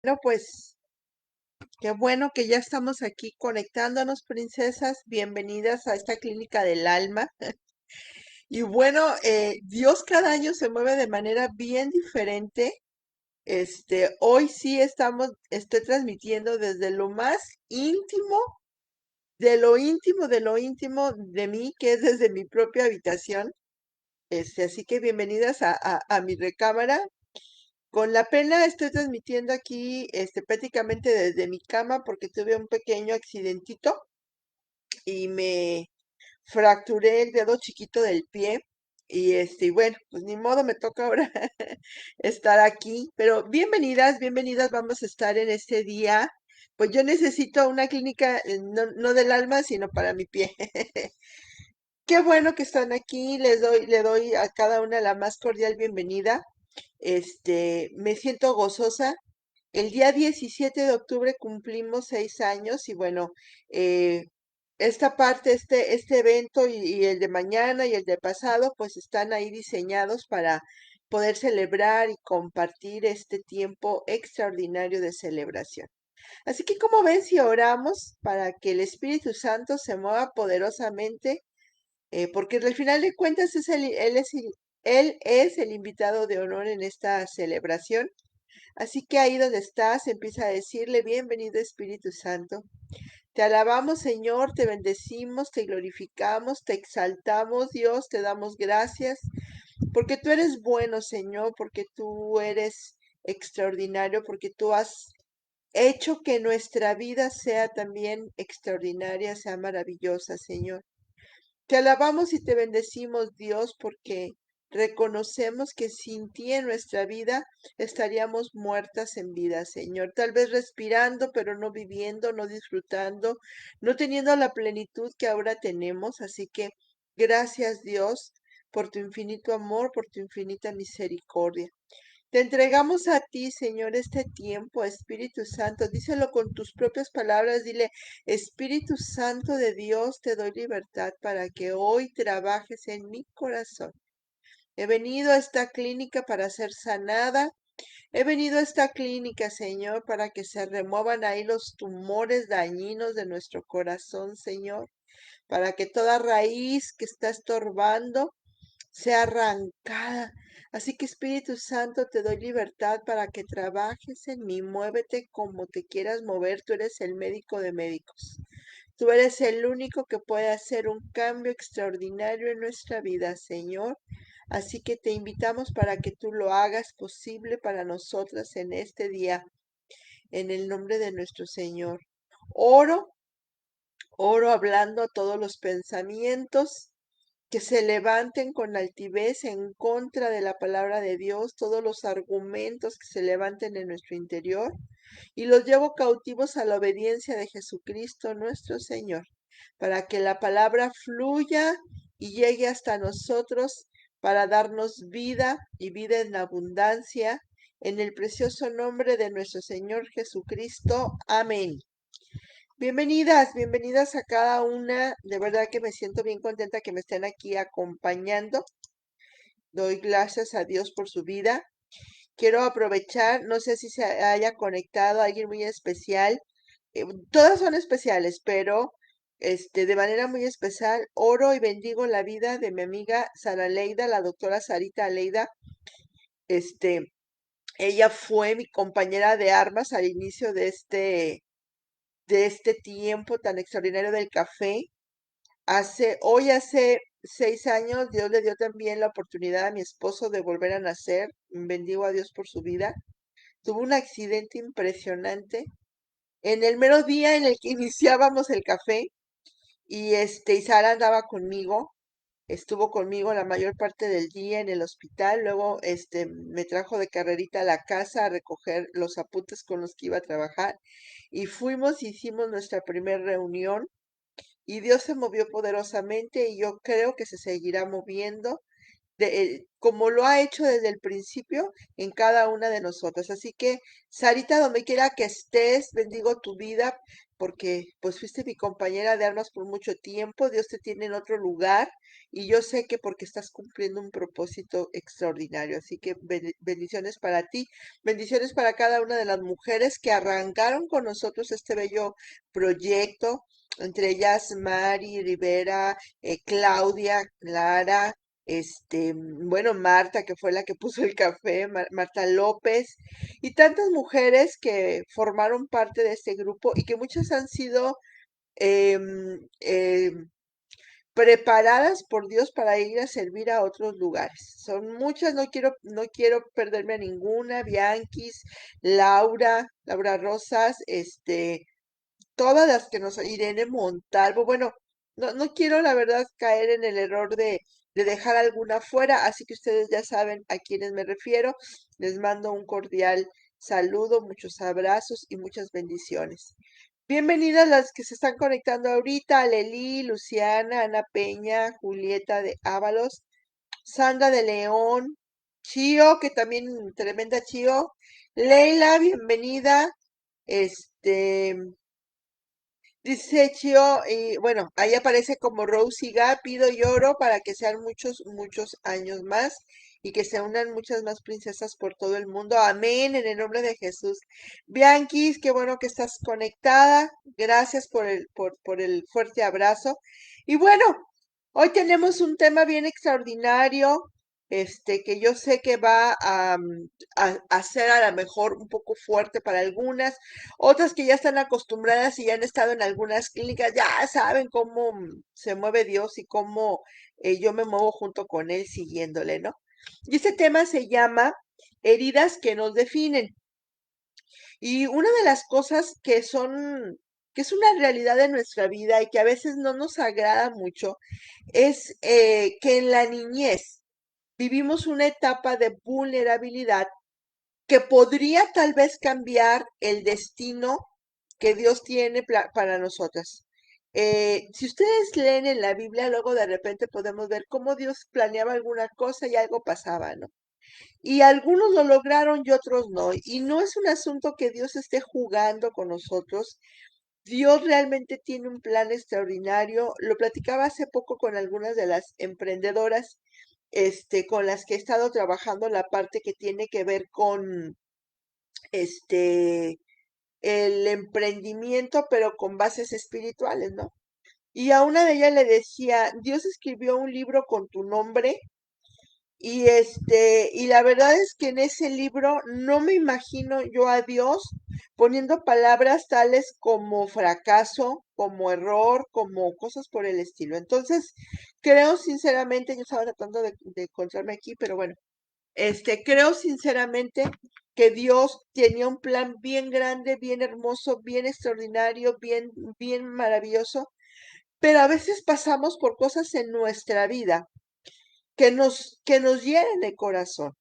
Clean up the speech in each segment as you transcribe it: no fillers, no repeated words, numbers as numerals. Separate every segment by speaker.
Speaker 1: Bueno, pues qué bueno que ya estamos aquí conectándonos, princesas. Bienvenidas a esta clínica del alma. Y bueno, Dios cada año se mueve de manera bien diferente. Hoy sí estoy transmitiendo desde lo más íntimo, de lo íntimo de mí, que es desde mi propia habitación. Así que bienvenidas a mi recámara. Con la pena estoy transmitiendo aquí, prácticamente desde mi cama porque tuve un pequeño accidentito y me fracturé el dedo chiquito del pie. Y bueno, pues ni modo, me toca ahora estar aquí. Pero bienvenidas, bienvenidas, vamos a estar en este día. Pues yo necesito una clínica, no del alma, sino para mi pie. Qué bueno que están aquí, le doy a cada una la más cordial bienvenida. Me siento gozosa. El día 17 de octubre cumplimos 6 años y bueno, eh, esta parte, este evento y el de mañana y el de pasado, pues están ahí diseñados para poder celebrar y compartir este tiempo extraordinario de celebración. Así que, como ven, si oramos para que el Espíritu Santo se mueva poderosamente, porque al final de cuentas él es el invitado de honor en esta celebración. Así que ahí donde estás, empieza a decirle, bienvenido Espíritu Santo. Te alabamos, Señor, te bendecimos, te glorificamos, te exaltamos, Dios, te damos gracias, porque tú eres bueno, Señor, porque tú eres extraordinario, porque tú has hecho que nuestra vida sea también extraordinaria, sea maravillosa, Señor. Te alabamos y te bendecimos, Dios, porque reconocemos que sin ti en nuestra vida estaríamos muertas en vida, Señor. Tal vez respirando, pero no viviendo, no disfrutando, no teniendo la plenitud que ahora tenemos. Así que gracias, Dios, por tu infinito amor, por tu infinita misericordia. Te entregamos a ti, Señor, este tiempo, Espíritu Santo. Díselo con tus propias palabras. Dile, Espíritu Santo de Dios, te doy libertad para que hoy trabajes en mi corazón. He venido a esta clínica para ser sanada. He venido a esta clínica, Señor, para que se remuevan ahí los tumores dañinos de nuestro corazón, Señor, para que toda raíz que está estorbando sea arrancada. Así que Espíritu Santo, te doy libertad para que trabajes en mí. Muévete como te quieras mover. Tú eres el médico de médicos. Tú eres el único que puede hacer un cambio extraordinario en nuestra vida, Señor. Así que te invitamos para que tú lo hagas posible para nosotras en este día, en el nombre de nuestro Señor. Oro, oro hablando a todos los pensamientos que se levanten con altivez en contra de la palabra de Dios, todos los argumentos que se levanten en nuestro interior, y los llevo cautivos a la obediencia de Jesucristo nuestro Señor, para que la palabra fluya y llegue hasta nosotros para darnos vida y vida en abundancia, en el precioso nombre de nuestro Señor Jesucristo. Amén. Bienvenidas, bienvenidas a cada una. De verdad que me siento bien contenta que me estén aquí acompañando. Doy gracias a Dios por su vida. Quiero aprovechar, no sé si se haya conectado a alguien muy especial. Todas son especiales, pero de manera muy especial, oro y bendigo la vida de mi amiga Sara Leida, la doctora Sarita Leida. Este, ella fue mi compañera de armas al inicio de este tiempo tan extraordinario del café. Hoy hace 6 años, Dios le dio también la oportunidad a mi esposo de volver a nacer. Bendigo a Dios por su vida. Tuvo un accidente impresionante en el mero día en el que iniciábamos el café y Sara andaba conmigo. Estuvo conmigo la mayor parte del día en el hospital. Luego, me trajo de carrerita a la casa a recoger los apuntes con los que iba a trabajar. Y hicimos nuestra primera reunión y Dios se movió poderosamente y yo creo que se seguirá moviendo como lo ha hecho desde el principio en cada una de nosotras. Así que, Sarita, donde quiera que estés, bendigo tu vida. porque pues fuiste mi compañera de armas por mucho tiempo, Dios te tiene en otro lugar y yo sé que porque estás cumpliendo un propósito extraordinario. Así que bendiciones para ti, bendiciones para cada una de las mujeres que arrancaron con nosotros este bello proyecto, entre ellas Mari Rivera, Claudia, Clara. Bueno, Marta, que fue la que puso el café, Marta López, y tantas mujeres que formaron parte de este grupo y que muchas han sido em, preparadas por Dios para ir a servir a otros lugares. Son muchas, no quiero perderme a ninguna, Bianquis, Laura Rosas, todas las que Irene Montalvo, bueno, no quiero la verdad caer en el error de dejar alguna fuera, así que ustedes ya saben a quiénes me refiero. Les mando un cordial saludo, muchos abrazos y muchas bendiciones. Bienvenidas las que se están conectando ahorita, Leli, Luciana, Ana Peña, Julieta de Ábalos, Sandra de León, Chio, que también tremenda Chio, Leila, bienvenida, este, dice Chio, y bueno, ahí aparece como Rosy Gá, pido y oro para que sean muchos, muchos años más y que se unan muchas más princesas por todo el mundo. Amén, en el nombre de Jesús. Bianquis, qué bueno que estás conectada. Gracias por el fuerte abrazo. Y bueno, hoy tenemos un tema bien extraordinario, que yo sé que va a ser a lo mejor un poco fuerte para algunas. Otras que ya están acostumbradas y ya han estado en algunas clínicas, ya saben cómo se mueve Dios y cómo yo me muevo junto con Él siguiéndole, ¿no? Y este tema se llama heridas que nos definen. Y una de las cosas que es una realidad de nuestra vida y que a veces no nos agrada mucho, es que en la niñez vivimos una etapa de vulnerabilidad que podría tal vez cambiar el destino que Dios tiene para nosotras. Si ustedes leen en la Biblia, luego de repente podemos ver cómo Dios planeaba alguna cosa y algo pasaba, ¿no? Y algunos lo lograron y otros no. Y no es un asunto que Dios esté jugando con nosotros. Dios realmente tiene un plan extraordinario. Lo platicaba hace poco con algunas de las emprendedoras, con las que he estado trabajando la parte que tiene que ver con, este, el emprendimiento, pero con bases espirituales, ¿no? Y a una de ellas le decía, Dios escribió un libro con tu nombre y la verdad es que en ese libro no me imagino yo a Dios poniendo palabras tales como fracaso, como error, como cosas por el estilo. Entonces, creo sinceramente, yo estaba tratando de encontrarme aquí, pero bueno, creo sinceramente que Dios tenía un plan bien grande, bien hermoso, bien extraordinario, bien maravilloso, pero a veces pasamos por cosas en nuestra vida que nos hieren el corazón.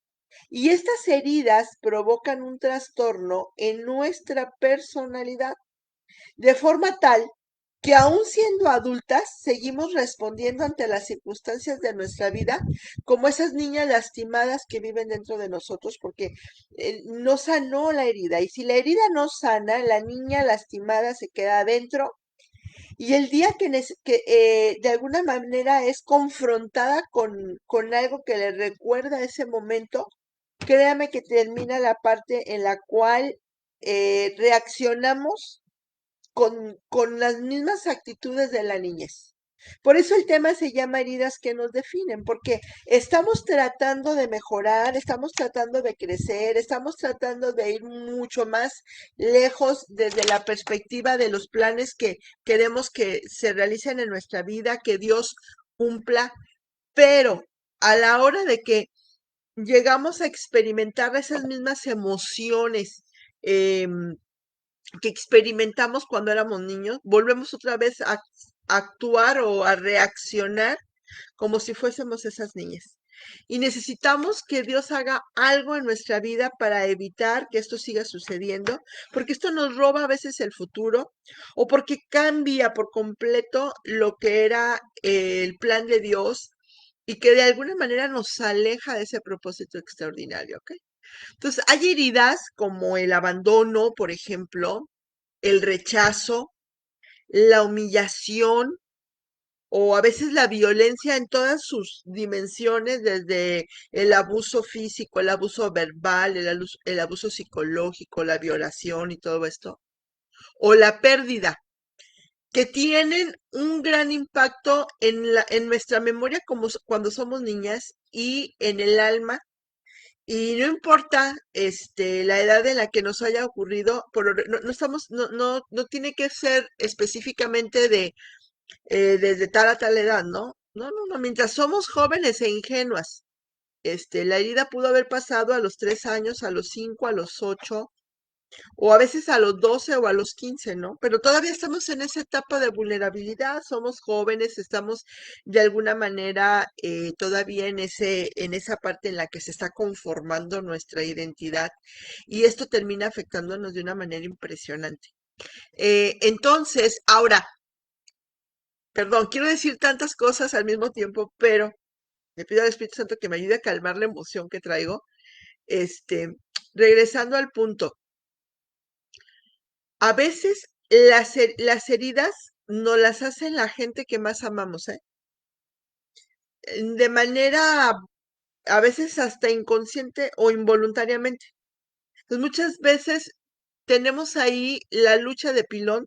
Speaker 1: Y estas heridas provocan un trastorno en nuestra personalidad, de forma tal que aún siendo adultas seguimos respondiendo ante las circunstancias de nuestra vida como esas niñas lastimadas que viven dentro de nosotros porque no sanó la herida. Y si la herida no sana, la niña lastimada se queda adentro y el día que de alguna manera es confrontada con algo que le recuerda ese momento, créame que termina la parte en la cual reaccionamos con las mismas actitudes de la niñez. Por eso el tema se llama heridas que nos definen, porque estamos tratando de mejorar, estamos tratando de crecer, estamos tratando de ir mucho más lejos desde la perspectiva de los planes que queremos que se realicen en nuestra vida, que Dios cumpla, pero a la hora de que llegamos a experimentar esas mismas emociones, em, que experimentamos cuando éramos niños, volvemos otra vez a actuar o a reaccionar como si fuésemos esas niñas. Y necesitamos que Dios haga algo en nuestra vida para evitar que esto siga sucediendo, porque esto nos roba a veces el futuro o porque cambia por completo lo que era el plan de Dios y que de alguna manera nos aleja de ese propósito extraordinario, ¿ok? Entonces, hay heridas como el abandono, por ejemplo, el rechazo, la humillación o a veces la violencia en todas sus dimensiones, desde el abuso físico, el abuso verbal, el abuso psicológico, la violación y todo esto, o la pérdida, que tienen un gran impacto en nuestra memoria como cuando somos niñas y en el alma. Y no importa la edad en la que nos haya ocurrido, no estamos, no tiene que ser específicamente desde tal a tal edad, ¿no? No, mientras somos jóvenes e ingenuas, la herida pudo haber pasado a los 3 años, a los 5, a los 8, o a veces a los 12 o a los 15, ¿no? Pero todavía estamos en esa etapa de vulnerabilidad, somos jóvenes, estamos de alguna manera todavía en esa parte en la que se está conformando nuestra identidad y esto termina afectándonos de una manera impresionante. Entonces, ahora, perdón, quiero decir tantas cosas al mismo tiempo, pero le pido al Espíritu Santo que me ayude a calmar la emoción que traigo. Este, regresando al punto, a veces las heridas no las hacen la gente que más amamos, ¿eh? De manera a veces hasta inconsciente o involuntariamente. Pues muchas veces tenemos ahí la lucha de pilón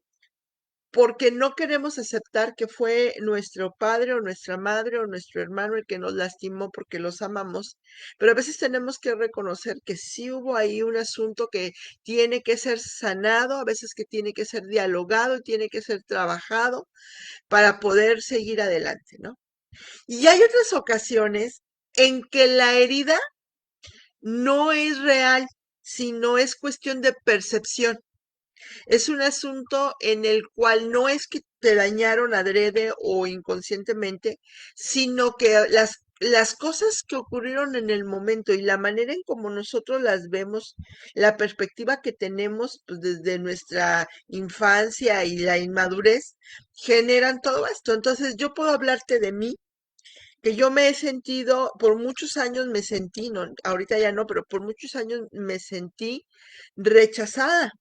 Speaker 1: porque no queremos aceptar que fue nuestro padre o nuestra madre o nuestro hermano el que nos lastimó porque los amamos, pero a veces tenemos que reconocer que sí hubo ahí un asunto que tiene que ser sanado, a veces que tiene que ser dialogado y tiene que ser trabajado para poder seguir adelante, ¿no? Y hay otras ocasiones en que la herida no es real, sino es cuestión de percepción. Es un asunto en el cual no es que te dañaron adrede o inconscientemente, sino que las cosas que ocurrieron en el momento y la manera en como nosotros las vemos, la perspectiva que tenemos pues, desde nuestra infancia y la inmadurez, generan todo esto. Entonces yo puedo hablarte de mí, que yo me he sentido, por muchos años me sentí, no, ahorita ya no, pero por muchos años me sentí rechazada.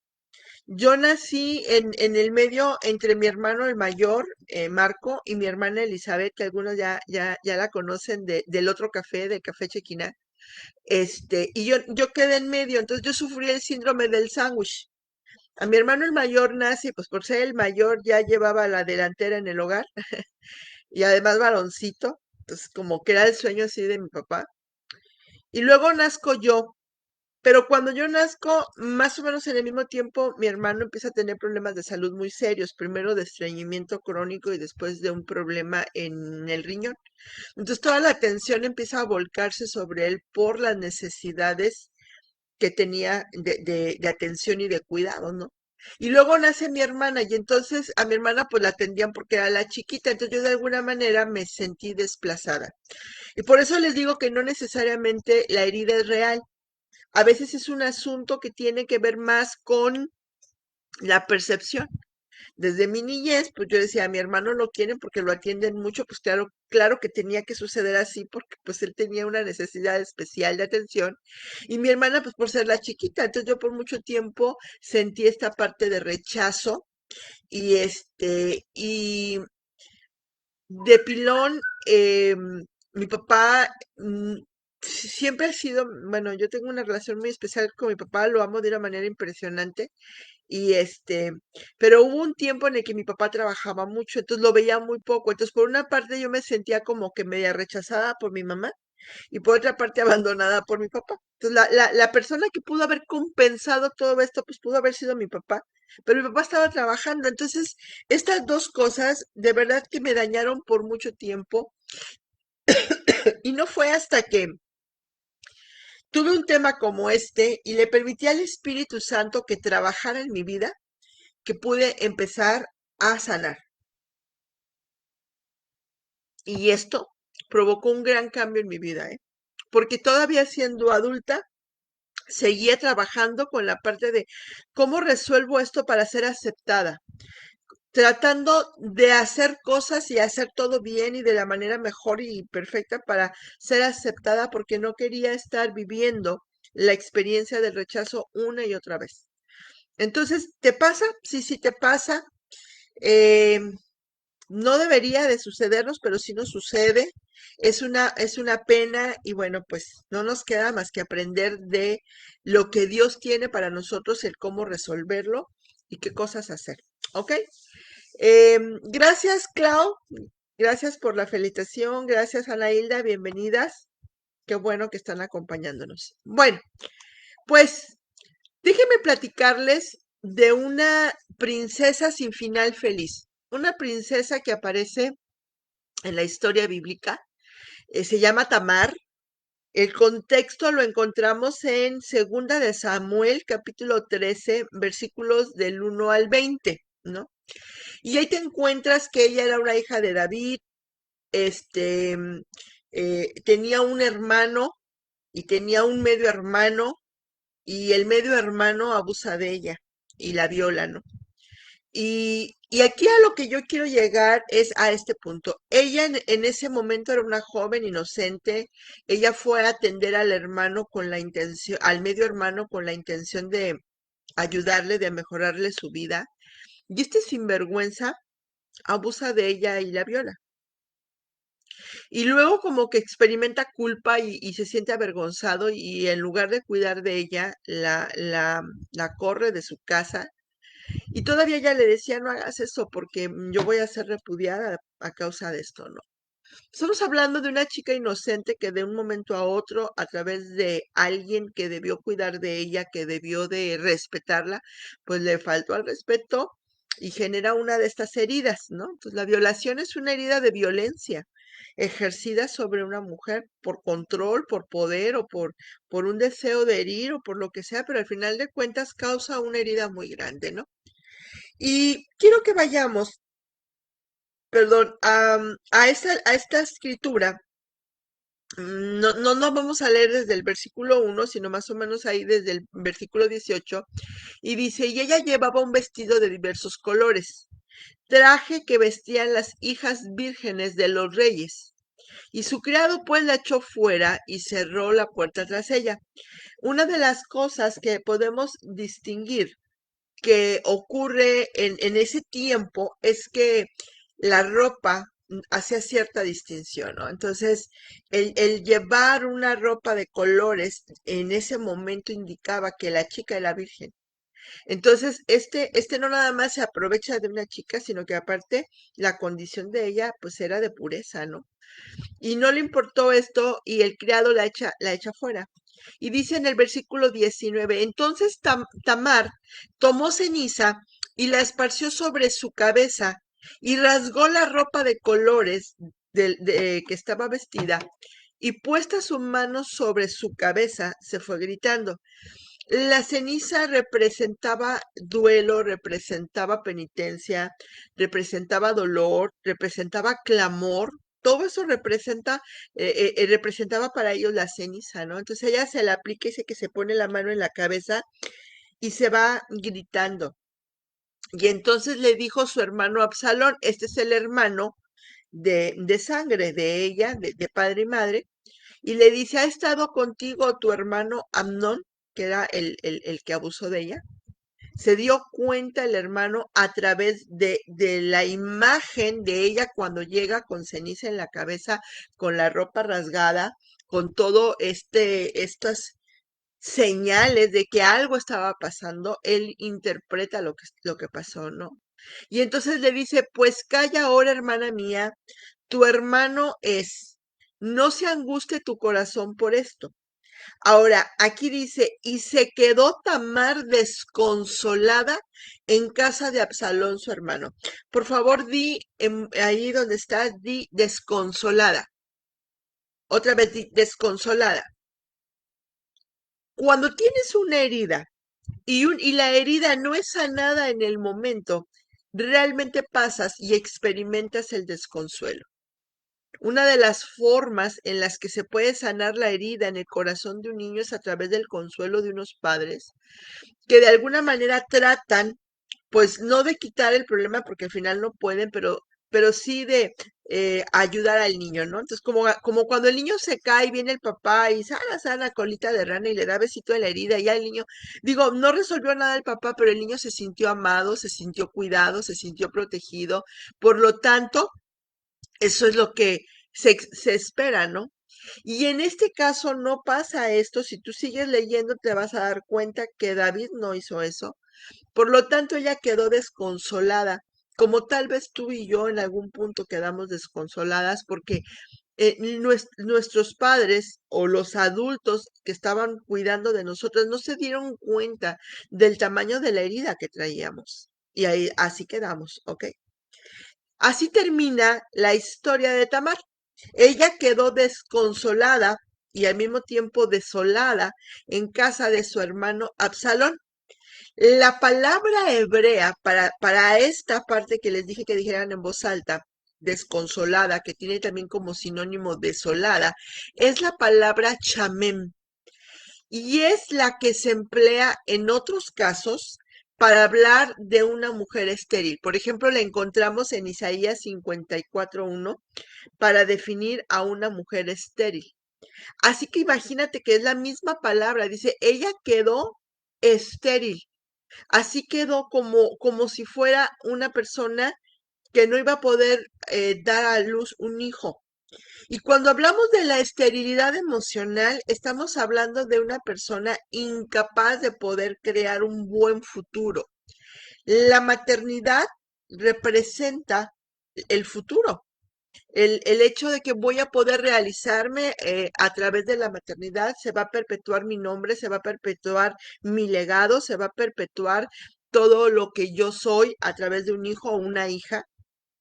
Speaker 1: Yo nací en el medio entre mi hermano el mayor, Marco, y mi hermana Elizabeth, que algunos ya la conocen del otro café, del Café Chequina. Y yo quedé en medio, entonces yo sufrí el síndrome del sándwich. A mi hermano el mayor nace, pues por ser el mayor ya llevaba la delantera en el hogar y además varoncito, entonces como que era el sueño así de mi papá. Y luego nazco yo, pero cuando yo nazco, más o menos en el mismo tiempo, mi hermano empieza a tener problemas de salud muy serios, primero de estreñimiento crónico y después de un problema en el riñón. Entonces toda la atención empieza a volcarse sobre él por las necesidades que tenía de atención y de cuidado, ¿no? Y luego nace mi hermana y entonces a mi hermana pues la atendían porque era la chiquita, entonces yo de alguna manera me sentí desplazada. Y por eso les digo que no necesariamente la herida es real. A veces es un asunto que tiene que ver más con la percepción. Desde mi niñez, pues yo decía, a mi hermano lo quieren porque lo atienden mucho, pues claro, claro que tenía que suceder así porque pues él tenía una necesidad especial de atención y mi hermana pues por ser la chiquita, entonces yo por mucho tiempo sentí esta parte de rechazo y de pilón, mi papá siempre ha sido, bueno, yo tengo una relación muy especial con mi papá, lo amo de una manera impresionante. Y pero hubo un tiempo en el que mi papá trabajaba mucho, entonces lo veía muy poco. Entonces, por una parte yo me sentía como que media rechazada por mi mamá y por otra parte abandonada por mi papá. Entonces, la persona que pudo haber compensado todo esto, pues pudo haber sido mi papá, pero mi papá estaba trabajando. Entonces, estas dos cosas de verdad que me dañaron por mucho tiempo y no fue hasta que tuve un tema como este y le permití al Espíritu Santo que trabajara en mi vida que pude empezar a sanar. Y esto provocó un gran cambio en mi vida, ¿eh? Porque todavía siendo adulta, seguía trabajando con la parte de cómo resuelvo esto para ser aceptada, tratando de hacer cosas y hacer todo bien y de la manera mejor y perfecta para ser aceptada porque no quería estar viviendo la experiencia del rechazo una y otra vez. Entonces, ¿te pasa? Sí, sí te pasa. Eh, no debería de sucedernos, pero sí nos sucede. Es una pena y bueno, pues no nos queda más que aprender de lo que Dios tiene para nosotros, el cómo resolverlo y qué cosas hacer. ¿Ok? Gracias, Clau. Gracias por la felicitación. Gracias, Ana Hilda. Bienvenidas. Qué bueno que están acompañándonos. Bueno, pues déjenme platicarles de una princesa sin final feliz. Una princesa que aparece en la historia bíblica. Se llama Tamar. El contexto lo encontramos en Segunda de Samuel, capítulo 13, versículos del 1 al 20, ¿no? Y ahí te encuentras que ella era una hija de David, este, tenía un hermano y tenía un medio hermano, y el medio hermano abusa de ella y la viola, ¿no? Y aquí a lo que yo quiero llegar es a este punto. Ella en ese momento era una joven inocente. Ella fue a atender al hermano con la intención, al medio hermano con la intención de ayudarle, de mejorarle su vida. Y este sinvergüenza abusa de ella y la viola. Y luego como que experimenta culpa y se siente avergonzado y en lugar de cuidar de ella, la corre de su casa y todavía ella le decía, no hagas eso porque yo voy a ser repudiada a causa de esto, ¿no? Estamos hablando de una chica inocente que de un momento a otro, a través de alguien que debió cuidar de ella, que debió de respetarla, pues le faltó al respeto y genera una de estas heridas, ¿no? Entonces la violación es una herida de violencia ejercida sobre una mujer por control, por poder o por un deseo de herir o por lo que sea, pero al final de cuentas causa una herida muy grande, ¿no? Y quiero que vayamos, perdón, a esta escritura. No vamos a leer desde el versículo 1, sino más o menos ahí desde el versículo 18. Y dice, y ella llevaba un vestido de diversos colores, traje que vestían las hijas vírgenes de los reyes. Y su criado pues la echó fuera y cerró la puerta tras ella. Una de las cosas que podemos distinguir que ocurre en ese tiempo es que la ropa hacía cierta distinción, ¿no? Entonces, el llevar una ropa de colores en ese momento indicaba que la chica era virgen. Entonces, este no nada más se aprovecha de una chica, sino que aparte la condición de ella, pues era de pureza, ¿no? Y no le importó esto y el criado la echa fuera. Y dice en el versículo 19, entonces Tamar tomó ceniza y la esparció sobre su cabeza y rasgó la ropa de colores que estaba vestida y puesta su mano sobre su cabeza se fue gritando. La ceniza representaba duelo, representaba penitencia, representaba dolor, representaba clamor. Todo eso representaba para ellos la ceniza, ¿no? Entonces ella se la aplica y dice que se pone la mano en la cabeza y se va gritando. Y entonces le dijo su hermano Absalón, este es el hermano de sangre de ella, de padre y madre, y le dice, ¿ha estado contigo tu hermano Amnón, que era el que abusó de ella? Se dio cuenta el hermano a través de la imagen de ella cuando llega con ceniza en la cabeza, con la ropa rasgada, con todo estas señales de que algo estaba pasando. Él interpreta lo que pasó, ¿no? Y entonces le dice, pues calla ahora, hermana mía, tu hermano es, no se angustie tu corazón por esto. Ahora, aquí dice, y se quedó Tamar desconsolada en casa de Absalón, su hermano. Por favor, ahí donde está, di desconsolada. Otra vez, di desconsolada. Cuando tienes una herida y la herida no es sanada en el momento, realmente pasas y experimentas el desconsuelo. Una de las formas en las que se puede sanar la herida en el corazón de un niño es a través del consuelo de unos padres que de alguna manera tratan, pues no de quitar el problema porque al final no pueden, pero pero sí de ayudar al niño, ¿no? Entonces, como cuando el niño se cae, viene el papá y sana, sana, colita de rana y le da besito en la herida y ya el niño, digo, no resolvió nada el papá, pero el niño se sintió amado, se sintió cuidado, se sintió protegido. Por lo tanto, eso es lo que se espera, ¿no? Y en este caso no pasa esto. Si tú sigues leyendo, te vas a dar cuenta que David no hizo eso. Por lo tanto, ella quedó desconsolada, como tal vez tú y yo en algún punto quedamos desconsoladas porque nuestros padres o los adultos que estaban cuidando de nosotros no se dieron cuenta del tamaño de la herida que traíamos. Y ahí así quedamos, ¿ok? Así termina la historia de Tamar. Ella quedó desconsolada y al mismo tiempo desolada en casa de su hermano Absalón. La palabra hebrea para esta parte que les dije que dijeran en voz alta, desconsolada, que tiene también como sinónimo desolada, es la palabra chamem y es la que se emplea en otros casos para hablar de una mujer estéril. Por ejemplo, la encontramos en Isaías 54:1 para definir a una mujer estéril. Así que imagínate que es la misma palabra, dice, ella quedó estéril. Así quedó como si fuera una persona que no iba a poder dar a luz un hijo. Y cuando hablamos de la esterilidad emocional, estamos hablando de una persona incapaz de poder crear un buen futuro. La maternidad representa el futuro. El hecho de que voy a poder realizarme a través de la maternidad, se va a perpetuar mi nombre, se va a perpetuar mi legado, se va a perpetuar todo lo que yo soy a través de un hijo o una hija.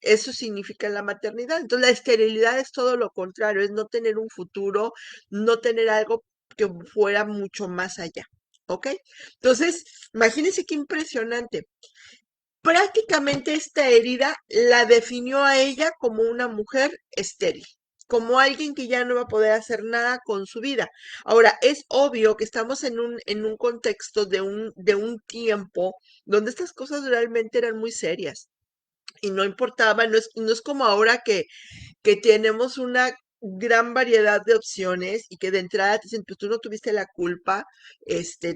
Speaker 1: Eso significa la maternidad. Entonces, la esterilidad es todo lo contrario, es no tener un futuro, no tener algo que fuera mucho más allá. ¿Ok? Entonces, imagínense qué impresionante. Prácticamente esta herida la definió a ella como una mujer estéril, como alguien que ya no va a poder hacer nada con su vida. Ahora, es obvio que estamos en un contexto de un tiempo donde estas cosas realmente eran muy serias y no importaba, no es como ahora que tenemos una gran variedad de opciones y que de entrada te dicen, pues tú no tuviste la culpa,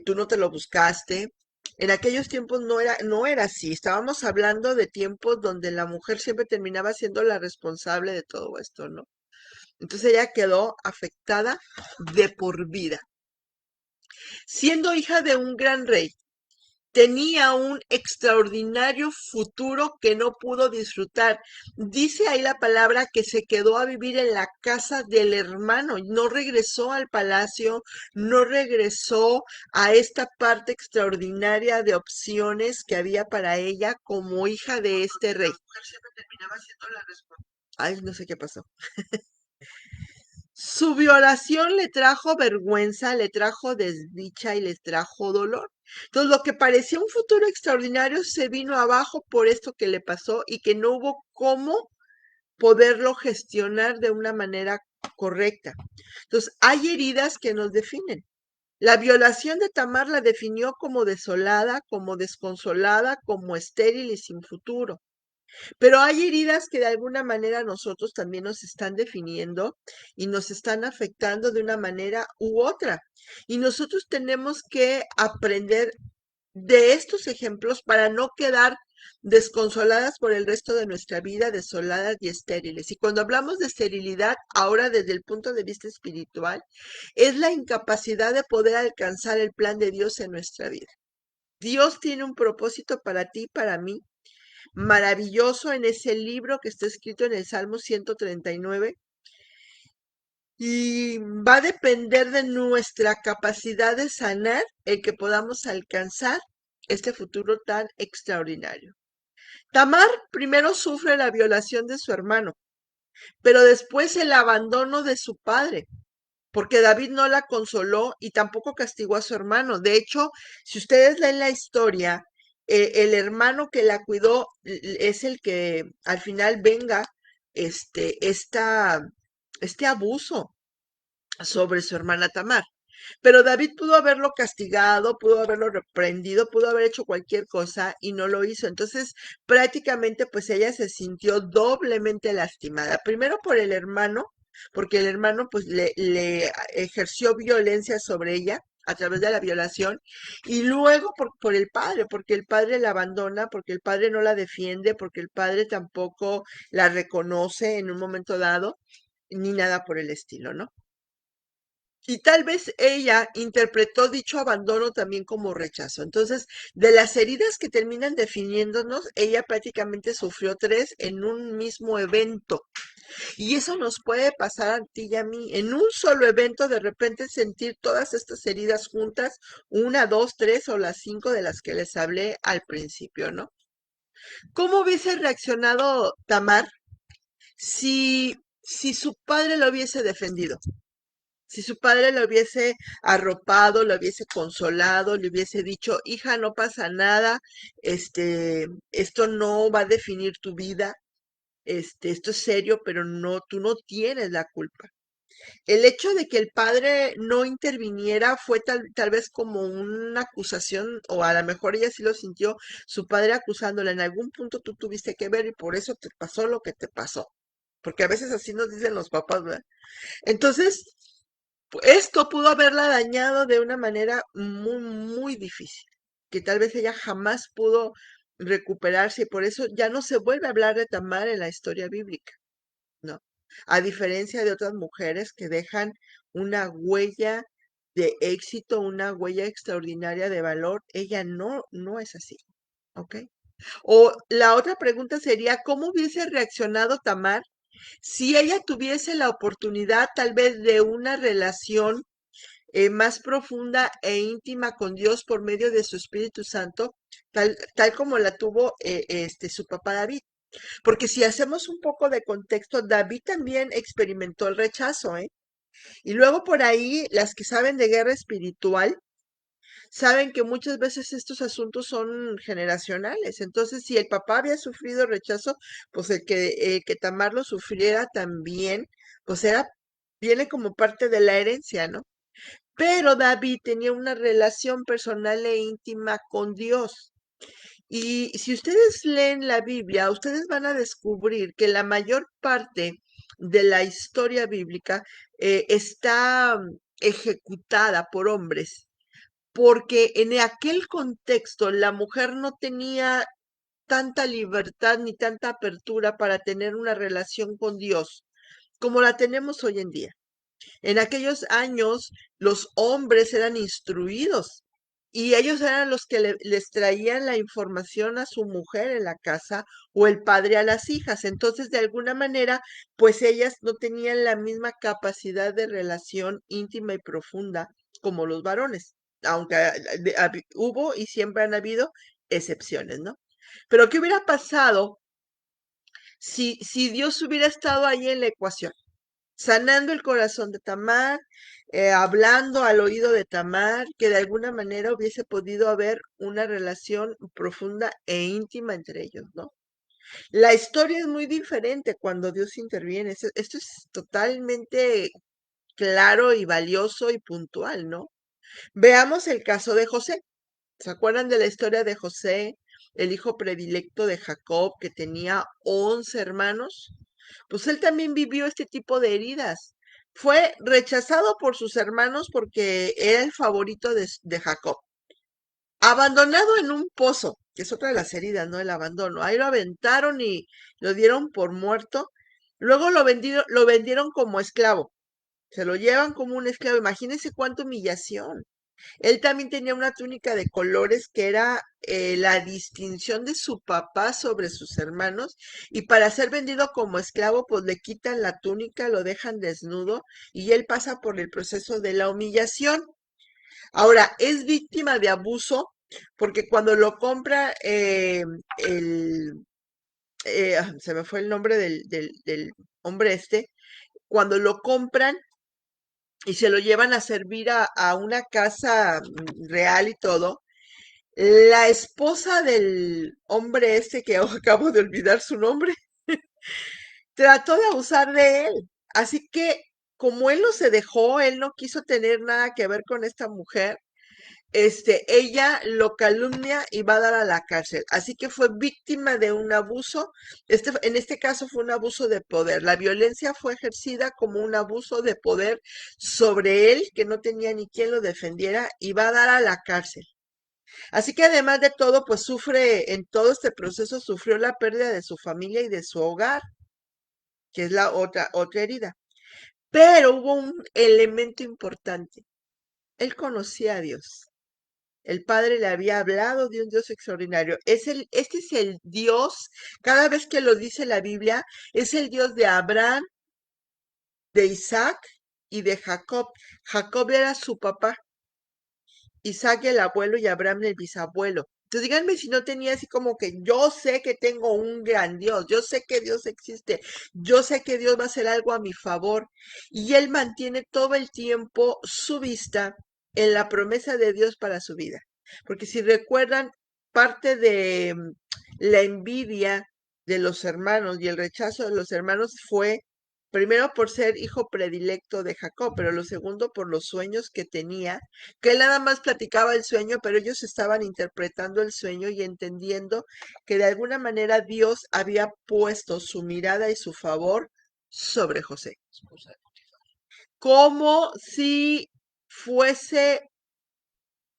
Speaker 1: tú no te lo buscaste. En aquellos tiempos no era así. Estábamos hablando de tiempos donde la mujer siempre terminaba siendo la responsable de todo esto, ¿no? Entonces ella quedó afectada de por vida. Siendo hija de un gran rey, tenía un extraordinario futuro que no pudo disfrutar. Dice ahí la palabra que se quedó a vivir en la casa del hermano, no regresó al palacio, no regresó a esta parte extraordinaria de opciones que había para ella como hija de este rey. Ay, no sé qué pasó. Su violación le trajo vergüenza, le trajo desdicha y le trajo dolor. Entonces, lo que parecía un futuro extraordinario se vino abajo por esto que le pasó y que no hubo cómo poderlo gestionar de una manera correcta. Entonces, hay heridas que nos definen. La violación de Tamar la definió como desolada, como desconsolada, como estéril y sin futuro. Pero hay heridas que de alguna manera nosotros también nos están definiendo y nos están afectando de una manera u otra. Y nosotros tenemos que aprender de estos ejemplos para no quedar desconsoladas por el resto de nuestra vida, desoladas y estériles. Y cuando hablamos de esterilidad, ahora desde el punto de vista espiritual, es la incapacidad de poder alcanzar el plan de Dios en nuestra vida. Dios tiene un propósito para ti, para mí, maravilloso en ese libro que está escrito en el Salmo 139 y va a depender de nuestra capacidad de sanar el que podamos alcanzar este futuro tan extraordinario. Tamar primero sufre la violación de su hermano, pero después el abandono de su padre, porque David no la consoló y tampoco castigó a su hermano. De hecho, si ustedes leen la historia, el hermano que la cuidó es el que al final venga este abuso sobre su hermana Tamar. Pero David pudo haberlo castigado, pudo haberlo reprendido, pudo haber hecho cualquier cosa y no lo hizo. Entonces, prácticamente, pues ella se sintió doblemente lastimada. Primero por el hermano, porque el hermano pues le ejerció violencia sobre ella a través de la violación, y luego por el padre, porque el padre la abandona, porque el padre no la defiende, porque el padre tampoco la reconoce en un momento dado, ni nada por el estilo, ¿no? Y tal vez ella interpretó dicho abandono también como rechazo. Entonces, de las heridas que terminan definiéndonos, ella prácticamente sufrió tres en un mismo evento. Y eso nos puede pasar a ti y a mí. En un solo evento, de repente sentir todas estas heridas juntas, una, dos, tres o las cinco de las que les hablé al principio, ¿no? ¿Cómo hubiese reaccionado Tamar si su padre lo hubiese defendido? Si su padre lo hubiese arropado, lo hubiese consolado, le hubiese dicho, hija, no pasa nada, esto no va a definir tu vida, esto es serio, pero no, tú no tienes la culpa. El hecho de que el padre no interviniera fue tal vez como una acusación, o a lo mejor ella sí lo sintió, su padre acusándola, en algún punto tú tuviste que ver y por eso te pasó lo que te pasó. Porque a veces así nos dicen los papás, ¿verdad? Entonces, esto pudo haberla dañado de una manera muy, muy difícil, que tal vez ella jamás pudo recuperarse y por eso ya no se vuelve a hablar de Tamar en la historia bíblica, ¿no? A diferencia de otras mujeres que dejan una huella de éxito, una huella extraordinaria de valor, ella no, no es así, ¿ok? O la otra pregunta sería, ¿cómo hubiese reaccionado Tamar si ella tuviese la oportunidad tal vez de una relación más profunda e íntima con Dios por medio de su Espíritu Santo, tal como la tuvo su papá David? Porque si hacemos un poco de contexto, David también experimentó el rechazo, ¿eh? Y luego por ahí, las que saben de guerra espiritual, saben que muchas veces estos asuntos son generacionales. Entonces, si el papá había sufrido rechazo, pues el que Tamar lo sufriera también, pues viene como parte de la herencia, ¿no? Pero David tenía una relación personal e íntima con Dios. Y si ustedes leen la Biblia, ustedes van a descubrir que la mayor parte de la historia bíblica está ejecutada por hombres, porque en aquel contexto la mujer no tenía tanta libertad ni tanta apertura para tener una relación con Dios como la tenemos hoy en día. En aquellos años los hombres eran instruidos y ellos eran los que les traían la información a su mujer en la casa o el padre a las hijas. Entonces, de alguna manera, pues ellas no tenían la misma capacidad de relación íntima y profunda como los varones, aunque hubo y siempre han habido excepciones, ¿no? Pero ¿qué hubiera pasado si Dios hubiera estado ahí en la ecuación? Sanando el corazón de Tamar, hablando al oído de Tamar, que de alguna manera hubiese podido haber una relación profunda e íntima entre ellos, ¿no? La historia es muy diferente cuando Dios interviene. Esto es totalmente claro y valioso y puntual, ¿no? Veamos el caso de José. ¿Se acuerdan de la historia de José, el hijo predilecto de Jacob, que tenía 11 hermanos? Pues él también vivió este tipo de heridas. Fue rechazado por sus hermanos porque era el favorito de Jacob. Abandonado en un pozo, que es otra de las heridas, ¿no? El abandono. Ahí lo aventaron y lo dieron por muerto. Luego lo vendieron como esclavo. Se lo llevan como un esclavo. Imagínense cuánta humillación. Él también tenía una túnica de colores que era la distinción de su papá sobre sus hermanos, y para ser vendido como esclavo pues le quitan la túnica, lo dejan desnudo y él pasa por el proceso de la humillación. Ahora, es víctima de abuso porque cuando lo compra se me fue el nombre del hombre cuando lo compran y se lo llevan a servir a una casa real y todo. La esposa del hombre que acabo de olvidar su nombre, trató de abusar de él. Así que como él no se dejó, él no quiso tener nada que ver con esta mujer, ella lo calumnia y va a dar a la cárcel. Así que fue víctima de un abuso. En este caso fue un abuso de poder. La violencia fue ejercida como un abuso de poder sobre él, que no tenía ni quien lo defendiera, y va a dar a la cárcel. Así que además de todo, pues sufre, en todo este proceso, sufrió la pérdida de su familia y de su hogar, que es la otra herida. Pero hubo un elemento importante. Él conocía a Dios. El Padre le había hablado de un Dios extraordinario. Este es el Dios, cada vez que lo dice la Biblia, es el Dios de Abraham, de Isaac y de Jacob. Jacob era su papá, Isaac el abuelo y Abraham el bisabuelo. Entonces díganme si no tenía así como que yo sé que tengo un gran Dios, yo sé que Dios existe, yo sé que Dios va a hacer algo a mi favor. Y él mantiene todo el tiempo su vista en la promesa de Dios para su vida. Porque si recuerdan, parte de la envidia de los hermanos y el rechazo de los hermanos fue primero por ser hijo predilecto de Jacob, pero lo segundo por los sueños que tenía, que él nada más platicaba el sueño, pero ellos estaban interpretando el sueño y entendiendo que de alguna manera Dios había puesto su mirada y su favor sobre José, como si fuese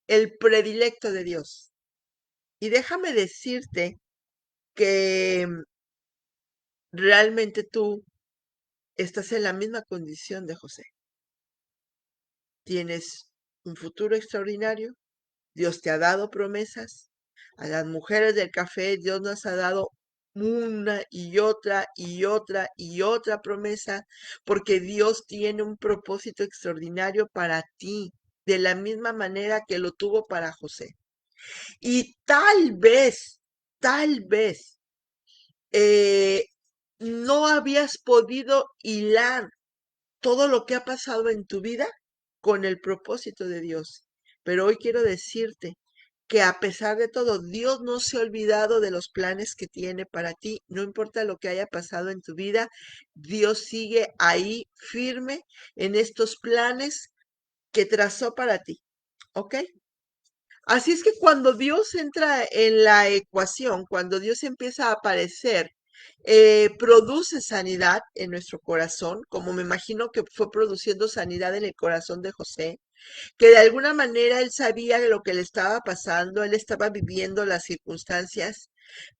Speaker 1: el predilecto de Dios. Y déjame decirte que realmente tú estás en la misma condición de José. Tienes un futuro extraordinario, Dios te ha dado promesas. A las mujeres del café, Dios nos ha dado una y otra y otra y otra promesa, porque Dios tiene un propósito extraordinario para ti, de la misma manera que lo tuvo para José. Y tal vez, eh, no habías podido hilar todo lo que ha pasado en tu vida con el propósito de Dios. Pero hoy quiero decirte que a pesar de todo, Dios no se ha olvidado de los planes que tiene para ti. No importa lo que haya pasado en tu vida, Dios sigue ahí firme en estos planes que trazó para ti. ¿Ok? Así es que cuando Dios entra en la ecuación, cuando Dios empieza a aparecer, produce sanidad en nuestro corazón, como me imagino que fue produciendo sanidad en el corazón de José, que de alguna manera él sabía lo que le estaba pasando, él estaba viviendo las circunstancias,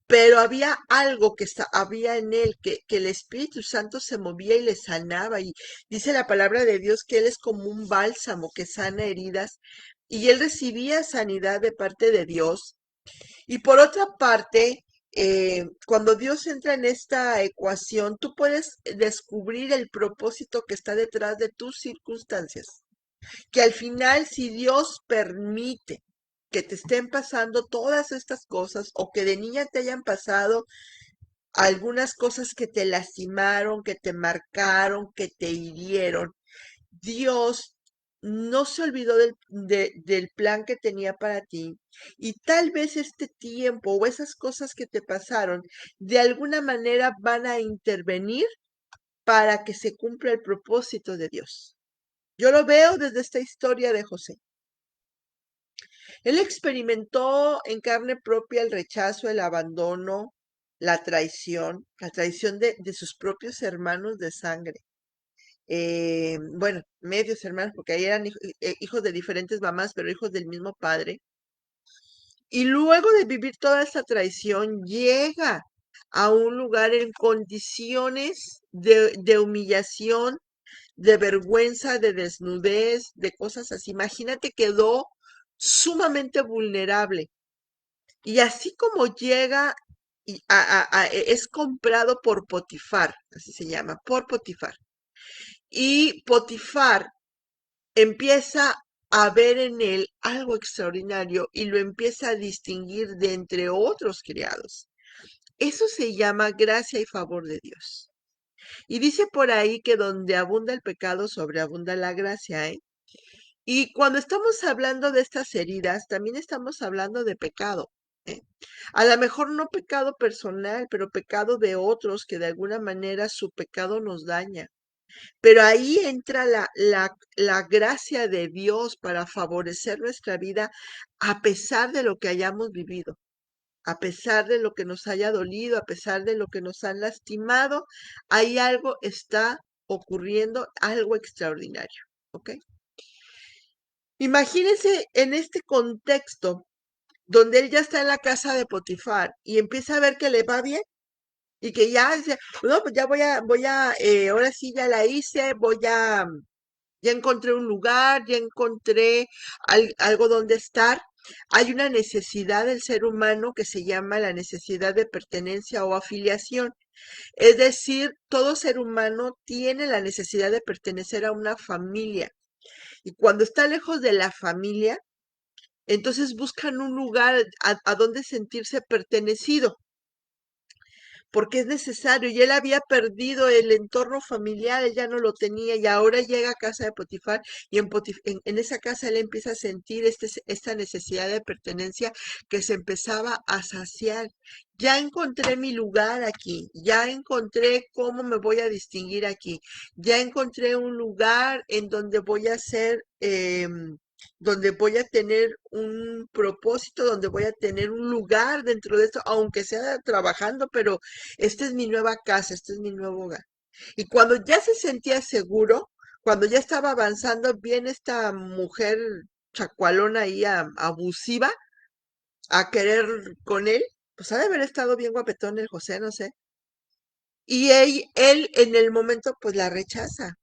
Speaker 1: pero había algo que había en él, que el Espíritu Santo se movía y le sanaba. Y dice la palabra de Dios que él es como un bálsamo que sana heridas. Y él recibía sanidad de parte de Dios. Y por otra parte, cuando Dios entra en esta ecuación, tú puedes descubrir el propósito que está detrás de tus circunstancias. Que al final, si Dios permite que te estén pasando todas estas cosas o que de niña te hayan pasado algunas cosas que te lastimaron, que te marcaron, que te hirieron, Dios no se olvidó del plan que tenía para ti y tal vez este tiempo o esas cosas que te pasaron de alguna manera van a intervenir para que se cumpla el propósito de Dios. Yo lo veo desde esta historia de José. Él experimentó en carne propia el rechazo, el abandono, la traición de sus propios hermanos de sangre. Bueno, medios hermanos, porque ahí eran hijos de diferentes mamás, pero hijos del mismo padre. Y luego de vivir toda esta traición, llega a un lugar en condiciones de humillación, de vergüenza, de desnudez, de cosas así. Imagínate, quedó sumamente vulnerable. Y así como llega y es comprado por Potifar, así se llama, por Potifar. Y Potifar empieza a ver en él algo extraordinario y lo empieza a distinguir de entre otros criados. Eso se llama gracia y favor de Dios. Y dice por ahí que donde abunda el pecado, sobreabunda la gracia, ¿eh? Y cuando estamos hablando de estas heridas, también estamos hablando de pecado, ¿eh? A lo mejor no pecado personal, pero pecado de otros que de alguna manera su pecado nos daña. Pero ahí entra la gracia de Dios para favorecer nuestra vida a pesar de lo que hayamos vivido, a pesar de lo que nos haya dolido, a pesar de lo que nos han lastimado, hay algo está ocurriendo, algo extraordinario, ¿ok? Imagínense en este contexto donde él ya está en la casa de Potifar y empieza a ver que le va bien y que ya dice, no, pues ya ahora sí ya la hice, ya encontré un lugar, ya encontré algo donde estar. Hay una necesidad del ser humano que se llama la necesidad de pertenencia o afiliación. Es decir, todo ser humano tiene la necesidad de pertenecer a una familia. Y cuando está lejos de la familia, entonces buscan un lugar a donde sentirse pertenecido, porque es necesario. Y él había perdido el entorno familiar, él ya no lo tenía, y ahora llega a casa de Potifar, y en esa casa él empieza a sentir esta necesidad de pertenencia que se empezaba a saciar. Ya encontré mi lugar aquí, ya encontré cómo me voy a distinguir aquí, ya encontré un lugar en donde voy a ser, donde voy a tener un propósito, donde voy a tener un lugar dentro de esto, aunque sea trabajando, pero esta es mi nueva casa, este es mi nuevo hogar. Y cuando ya se sentía seguro, cuando ya estaba avanzando, viene esta mujer chacualona ahí, abusiva, a querer con él. Pues ha de haber estado bien guapetón el José, no sé. Y él en el momento pues la rechaza.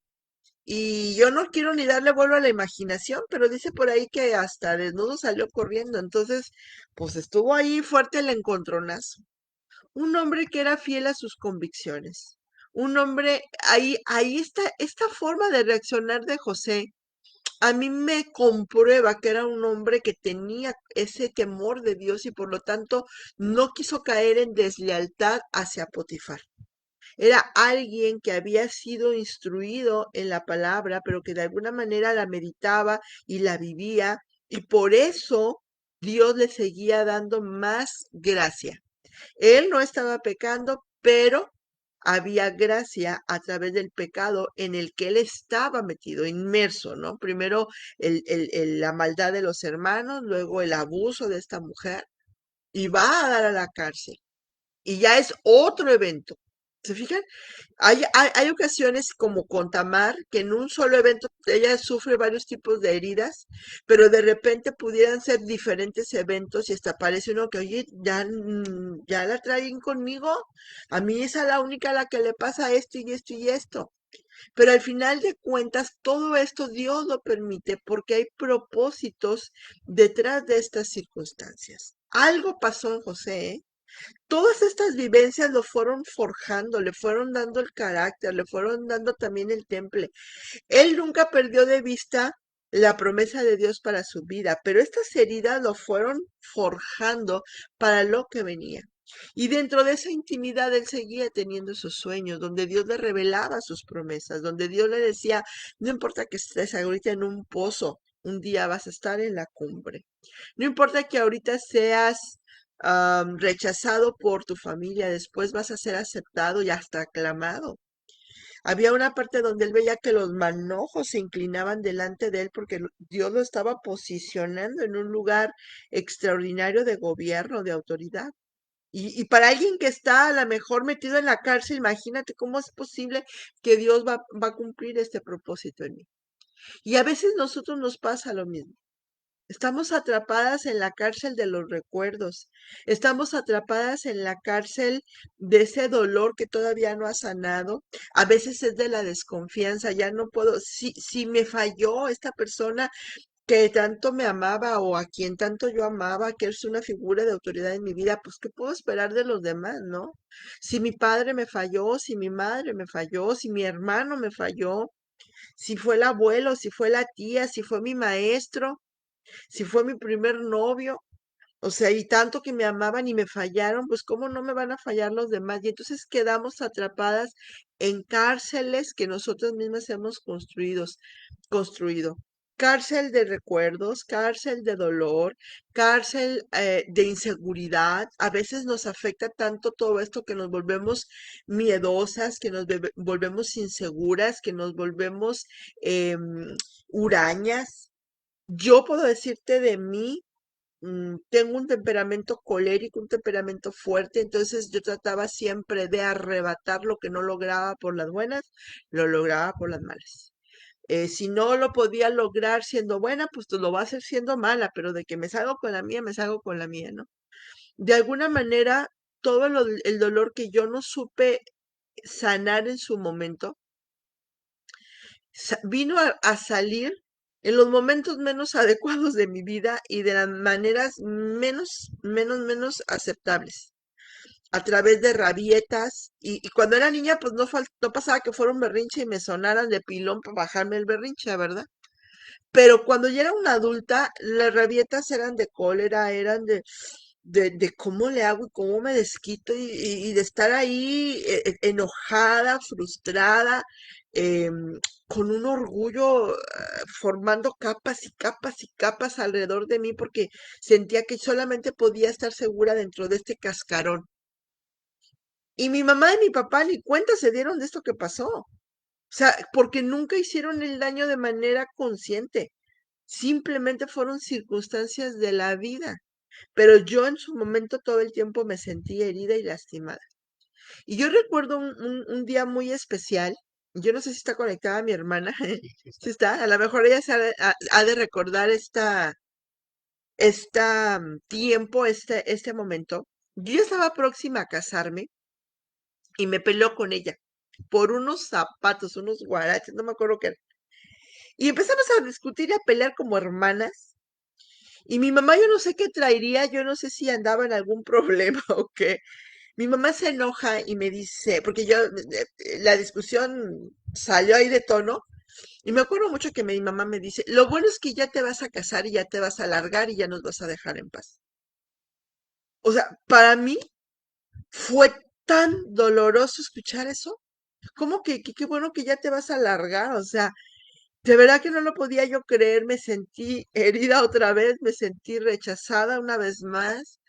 Speaker 1: Y yo no quiero ni darle vuelo a la imaginación, pero dice por ahí que hasta desnudo salió corriendo. Entonces, pues estuvo ahí fuerte el encontronazo. Un hombre que era fiel a sus convicciones. Un hombre, ahí está, esta forma de reaccionar de José, a mí me comprueba que era un hombre que tenía ese temor de Dios y por lo tanto no quiso caer en deslealtad hacia Potifar. Era alguien que había sido instruido en la palabra, pero que de alguna manera la meditaba y la vivía, y por eso Dios le seguía dando más gracia. Él no estaba pecando, pero había gracia a través del pecado en el que él estaba metido, inmerso, ¿no? Primero la maldad de los hermanos, luego el abuso de esta mujer, y va a dar a la cárcel. Y ya es otro evento. ¿Se fijan? Hay ocasiones como con Tamar, que en un solo evento ella sufre varios tipos de heridas, pero de repente pudieran ser diferentes eventos y hasta parece uno que, oye, ya, ya la traen conmigo, a mí es a la única a la que le pasa esto y esto y esto. Pero al final de cuentas, todo esto Dios lo permite porque hay propósitos detrás de estas circunstancias. Algo pasó en José, ¿eh? Todas estas vivencias lo fueron forjando, le fueron dando el carácter, le fueron dando también el temple. Él nunca perdió de vista la promesa de Dios para su vida, pero estas heridas lo fueron forjando para lo que venía. Y dentro de esa intimidad él seguía teniendo sus sueños, donde Dios le revelaba sus promesas, donde Dios le decía, no importa que estés ahorita en un pozo, un día vas a estar en la cumbre. No importa que ahorita seas rechazado por tu familia, después vas a ser aceptado y hasta aclamado. Había una parte donde él veía que los manojos se inclinaban delante de él porque Dios lo estaba posicionando en un lugar extraordinario de gobierno, de autoridad. Y para alguien que está a lo mejor metido en la cárcel, imagínate cómo es posible que Dios va a cumplir este propósito en mí. Y a veces nosotros nos pasa lo mismo. Estamos atrapadas en la cárcel de los recuerdos. Estamos atrapadas en la cárcel de ese dolor que todavía no ha sanado. A veces es de la desconfianza. Ya no puedo, si me falló esta persona que tanto me amaba o a quien tanto yo amaba, que es una figura de autoridad en mi vida, pues ¿qué puedo esperar de los demás, no? Si mi padre me falló, si mi madre me falló, si mi hermano me falló, si fue el abuelo, si fue la tía, si fue mi maestro, si fue mi primer novio, o sea, y tanto que me amaban y me fallaron, pues cómo no me van a fallar los demás. Y entonces quedamos atrapadas en cárceles que nosotros mismas hemos construido. cárcel de recuerdos, cárcel de dolor, cárcel de inseguridad. A veces nos afecta tanto todo esto que nos volvemos miedosas, que nos volvemos inseguras, que nos volvemos hurañas. Yo puedo decirte de mí, tengo un temperamento colérico, un temperamento fuerte, entonces yo trataba siempre de arrebatar lo que no lograba por las buenas, lo lograba por las malas. Si no lo podía lograr siendo buena, pues lo va a hacer siendo mala, pero de que me salgo con la mía, me salgo con la mía, ¿no? De alguna manera, todo el dolor que yo no supe sanar en su momento, vino a salir en los momentos menos adecuados de mi vida y de las maneras menos aceptables, a través de rabietas. Y cuando era niña, pues no pasaba que fuera un berrinche y me sonaran de pilón para bajarme el berrinche, ¿verdad? Pero cuando ya era una adulta, las rabietas eran de cólera, eran de cómo le hago y cómo me desquito y de estar ahí enojada, frustrada, con un orgullo, formando capas y capas y capas alrededor de mí porque sentía que solamente podía estar segura dentro de este cascarón. Y mi mamá y mi papá ni cuenta se dieron de esto que pasó. O sea, porque nunca hicieron el daño de manera consciente. Simplemente fueron circunstancias de la vida, pero yo en su momento todo el tiempo me sentí herida y lastimada. Y yo recuerdo un día muy especial. Yo no sé si está conectada mi hermana. Si está, a lo mejor ella ha de recordar tiempo, este momento. Yo ya estaba próxima a casarme y me peleó con ella por unos zapatos, unos guaraches, no me acuerdo qué era. Y empezamos a discutir y a pelear como hermanas. Y mi mamá, yo no sé qué traería, yo no sé si andaba en algún problema o qué. Mi mamá se enoja y me dice, porque la discusión salió ahí de tono, y me acuerdo mucho que mi mamá me dice, lo bueno es que ya te vas a casar y ya te vas a largar y ya nos vas a dejar en paz. O sea, para mí fue tan doloroso escuchar eso. ¿Cómo que qué bueno que ya te vas a largar? O sea, de verdad que no lo podía yo creer, me sentí herida otra vez, me sentí rechazada una vez más,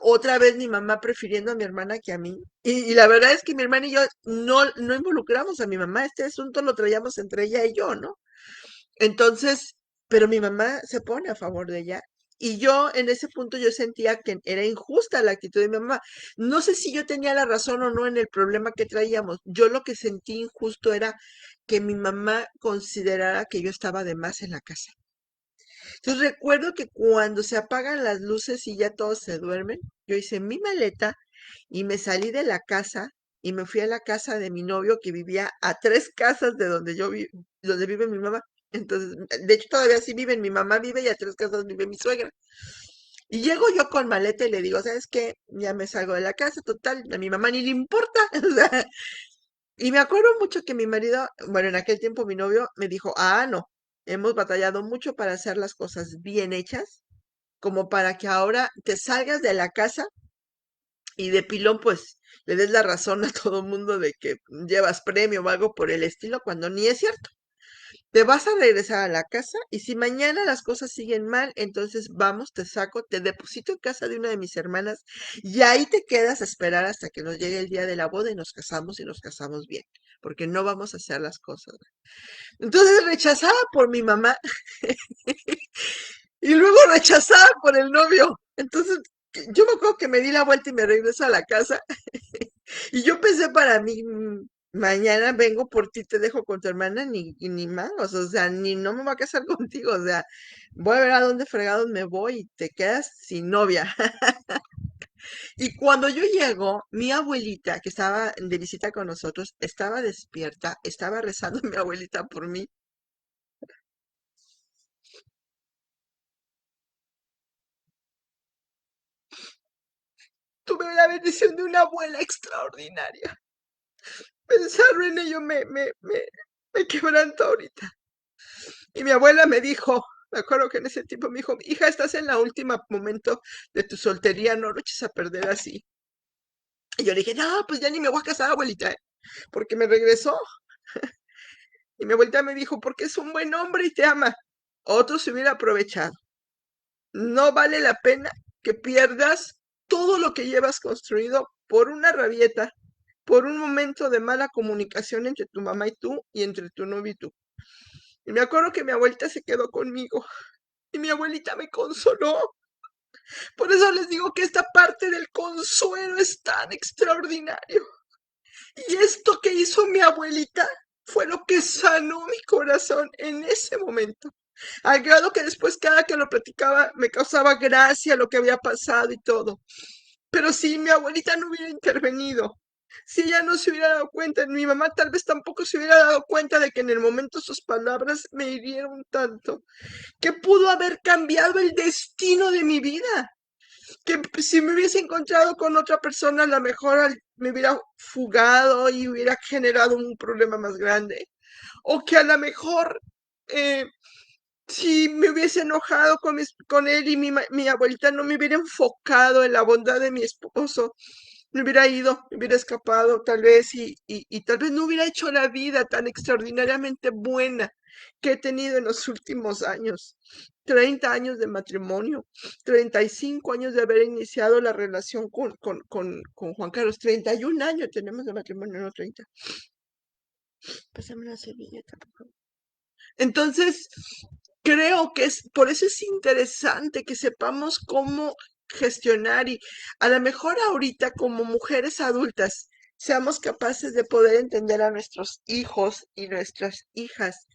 Speaker 1: otra vez mi mamá prefiriendo a mi hermana que a mí. Y la verdad es que mi hermana y yo no involucramos a mi mamá, este asunto lo traíamos entre ella y yo, ¿no? Entonces, pero mi mamá se pone a favor de ella. Y yo en ese punto yo sentía que era injusta la actitud de mi mamá. No sé si yo tenía la razón o no en el problema que traíamos. Yo lo que sentí injusto era que mi mamá considerara que yo estaba de más en la casa. Entonces recuerdo que cuando se apagan las luces y ya todos se duermen, yo hice mi maleta y me salí de la casa y me fui a la casa de mi novio que vivía a 3 casas de donde donde vive mi mamá. Entonces, de hecho todavía sí viven, mi mamá vive y a 3 casas vive mi suegra. Y llego yo con maleta y le digo, ¿sabes qué? Ya me salgo de la casa, total, a mi mamá ni le importa. O sea, y me acuerdo mucho que mi marido, bueno, en aquel tiempo mi novio me dijo, no, hemos batallado mucho para hacer las cosas bien hechas, como para que ahora te salgas de la casa y de pilón, pues, le des la razón a todo el mundo de que llevas premio o algo por el estilo, cuando ni es cierto. Te vas a regresar a la casa y si mañana las cosas siguen mal, entonces vamos, te saco, te deposito en casa de una de mis hermanas y ahí te quedas a esperar hasta que nos llegue el día de la boda y nos casamos bien, porque no vamos a hacer las cosas. Entonces rechazada por mi mamá y luego rechazada por el novio. Entonces yo me acuerdo que me di la vuelta y me regreso a la casa. Y yo pensé para mí, mañana vengo por ti, te dejo con tu hermana, ni mangos, o sea, ni no me voy a casar contigo, o sea, voy a ver a dónde fregados me voy y te quedas sin novia. Y cuando yo llego, mi abuelita, que estaba de visita con nosotros, estaba despierta, estaba rezando mi abuelita por mí. Tuve la bendición de una abuela extraordinaria. Pensarlo en ello me quebrantó ahorita. Y mi abuela me dijo, me acuerdo que en ese tiempo me dijo, hija, estás en la última momento de tu soltería, no lo eches a perder así. Y yo le dije, no, pues ya ni me voy a casar, abuelita, porque me regresó. Y mi abuelita me dijo, porque es un buen hombre y te ama. otro se hubiera aprovechado. No vale la pena que pierdas todo lo que llevas construido por una rabieta, por un momento de mala comunicación entre tu mamá y tú, y entre tu novio y tú. Y me acuerdo que mi abuelita se quedó conmigo y mi abuelita me consoló. Por eso les digo que esta parte del consuelo es tan extraordinario. Y esto que hizo mi abuelita fue lo que sanó mi corazón en ese momento. Al grado que después cada que lo platicaba me causaba gracia lo que había pasado y todo. Pero si mi abuelita no hubiera intervenido, si ella no se hubiera dado cuenta, mi mamá tal vez tampoco se hubiera dado cuenta de que en el momento sus palabras me hirieron tanto, que pudo haber cambiado el destino de mi vida, que si me hubiese encontrado con otra persona, a lo mejor me hubiera fugado y hubiera generado un problema más grande, o que a lo mejor eh, si me hubiese enojado con él y mi abuelita no me hubiera enfocado en la bondad de mi esposo, me hubiera ido, me hubiera escapado tal vez y tal vez no hubiera hecho la vida tan extraordinariamente buena que he tenido en los últimos años. 30 años de matrimonio, 35 años de haber iniciado la relación con Juan Carlos, 31 años tenemos de matrimonio, no 30. Pásame una servilleta, por favor. Entonces, creo que por eso es interesante que sepamos cómo gestionar y a lo mejor ahorita como mujeres adultas seamos capaces de poder entender a nuestros hijos y nuestras hijas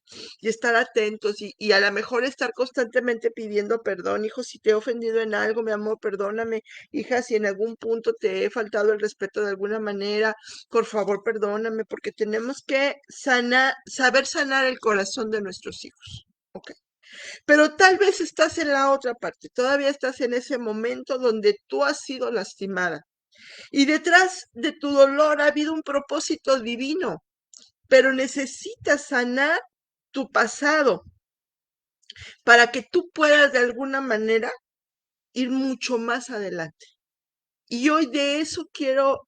Speaker 1: y estar atentos y a lo mejor estar constantemente pidiendo perdón, hijo, si te he ofendido en algo, mi amor, perdóname, hija, si en algún punto te he faltado el respeto de alguna manera, por favor, perdóname, porque tenemos que saber sanar el corazón de nuestros hijos. ¿Ok? Pero tal vez estás en la otra parte, todavía estás en ese momento donde tú has sido lastimada y detrás de tu dolor ha habido un propósito divino, pero necesitas sanar tu pasado para que tú puedas de alguna manera ir mucho más adelante. Y hoy de eso quiero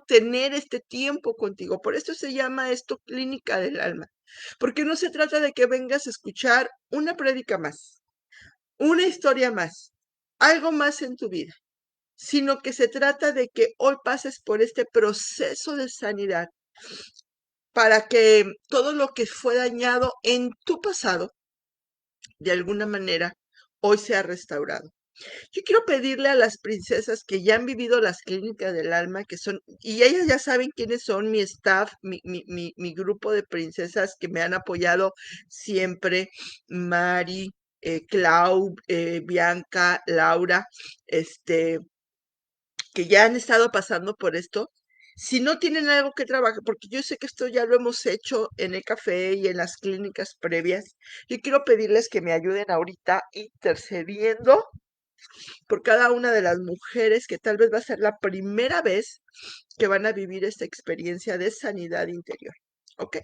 Speaker 1: tener este tiempo contigo. Por esto se llama esto Clínica del Alma. Porque no se trata de que vengas a escuchar una prédica más, una historia más, algo más en tu vida, sino que se trata de que hoy pases por este proceso de sanidad para que todo lo que fue dañado en tu pasado, de alguna manera, hoy sea restaurado. Yo quiero pedirle a las princesas que ya han vivido las clínicas del alma, que son, y ellas ya saben quiénes son mi staff, mi grupo de princesas que me han apoyado siempre, Mari, Clau, Bianca, Laura, este, que ya han estado pasando por esto. Si no tienen algo que trabajar, porque yo sé que esto ya lo hemos hecho en el café y en las clínicas previas, yo quiero pedirles que me ayuden ahorita intercediendo por cada una de las mujeres que tal vez va a ser la primera vez que van a vivir esta experiencia de sanidad interior. ¿Ok?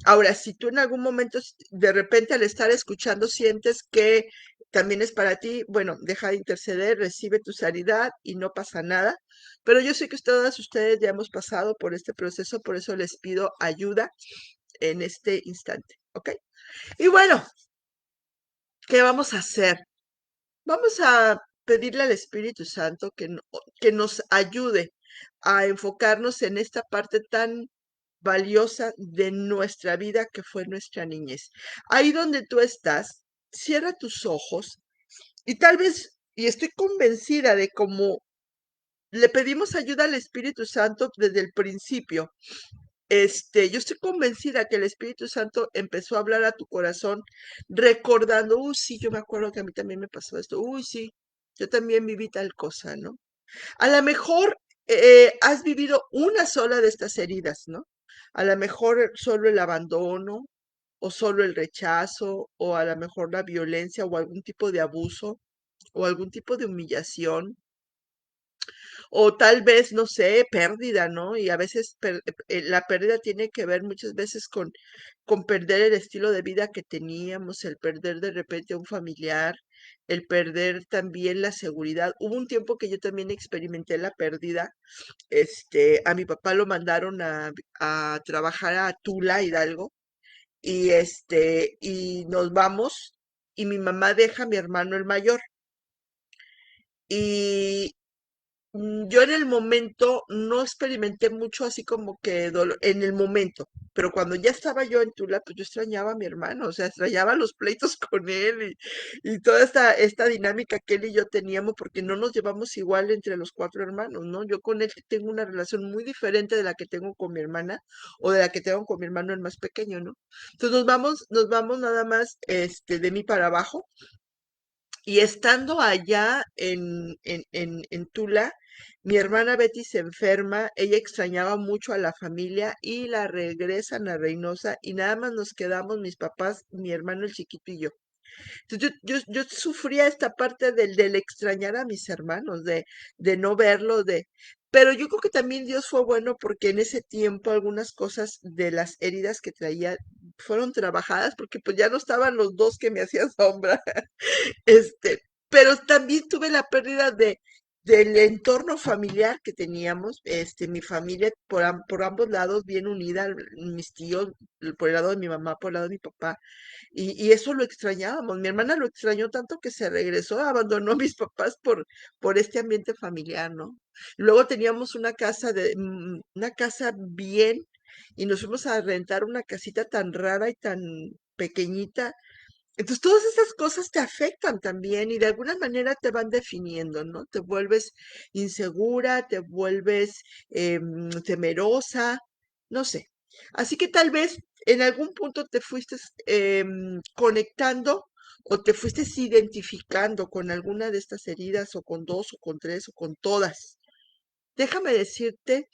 Speaker 1: Ahora, si tú en algún momento, de repente al estar escuchando, sientes que también es para ti, bueno, deja de interceder, recibe tu sanidad y no pasa nada. Pero yo sé que todas ustedes ya hemos pasado por este proceso, por eso les pido ayuda en este instante. ¿Ok? Y bueno, ¿qué vamos a hacer? Vamos a pedirle al Espíritu Santo que nos ayude a enfocarnos en esta parte tan valiosa de nuestra vida que fue nuestra niñez. Ahí donde tú estás, cierra tus ojos y tal vez, y estoy convencida de cómo le pedimos ayuda al Espíritu Santo desde el principio. Yo estoy convencida que el Espíritu Santo empezó a hablar a tu corazón recordando, uy, sí, yo me acuerdo que a mí también me pasó esto, uy, sí, yo también viví tal cosa, ¿no? A lo mejor has vivido una sola de estas heridas, ¿no? A lo mejor solo el abandono, o solo el rechazo, o a lo mejor la violencia, o algún tipo de abuso, o algún tipo de humillación, o tal vez, no sé, pérdida, ¿no? Y a veces la pérdida tiene que ver muchas veces con perder el estilo de vida que teníamos, el perder de repente a un familiar, el perder también la seguridad. Hubo un tiempo que yo también experimenté la pérdida. A mi papá lo mandaron a trabajar a Tula, Hidalgo, y nos vamos, y mi mamá deja a mi hermano el mayor. Y yo en el momento no experimenté mucho así como que dolor, en el momento, pero cuando ya estaba yo en Tula, pues yo extrañaba a mi hermano, o sea, extrañaba los pleitos con él y toda esta dinámica que él y yo teníamos, porque no nos llevamos igual entre los cuatro hermanos, ¿no? Yo con él tengo una relación muy diferente de la que tengo con mi hermana o de la que tengo con mi hermano el más pequeño, ¿no? Entonces nos vamos nada más, de mí para abajo. Y estando allá en Tula, mi hermana Betty se enferma, ella extrañaba mucho a la familia y la regresan a Reynosa y nada más nos quedamos mis papás, mi hermano el chiquito y yo. Entonces yo sufría esta parte del extrañar a mis hermanos, de no verlos, pero yo creo que también Dios fue bueno porque en ese tiempo algunas cosas de las heridas que traía fueron trabajadas porque pues ya no estaban los dos que me hacían sombra. Este, pero también tuve la pérdida del entorno familiar que teníamos, mi familia por ambos lados bien unida, mis tíos, por el lado de mi mamá, por el lado de mi papá, y eso lo extrañábamos. Mi hermana lo extrañó tanto que se regresó, abandonó a mis papás por este ambiente familiar, ¿no? Luego teníamos una casa bien, y nos fuimos a rentar una casita tan rara y tan pequeñita. Entonces, todas esas cosas te afectan también y de alguna manera te van definiendo, ¿no? Te vuelves insegura, te vuelves temerosa, no sé. Así que tal vez en algún punto te fuiste conectando o te fuiste identificando con alguna de estas heridas o con dos o con tres o con todas. Déjame decirte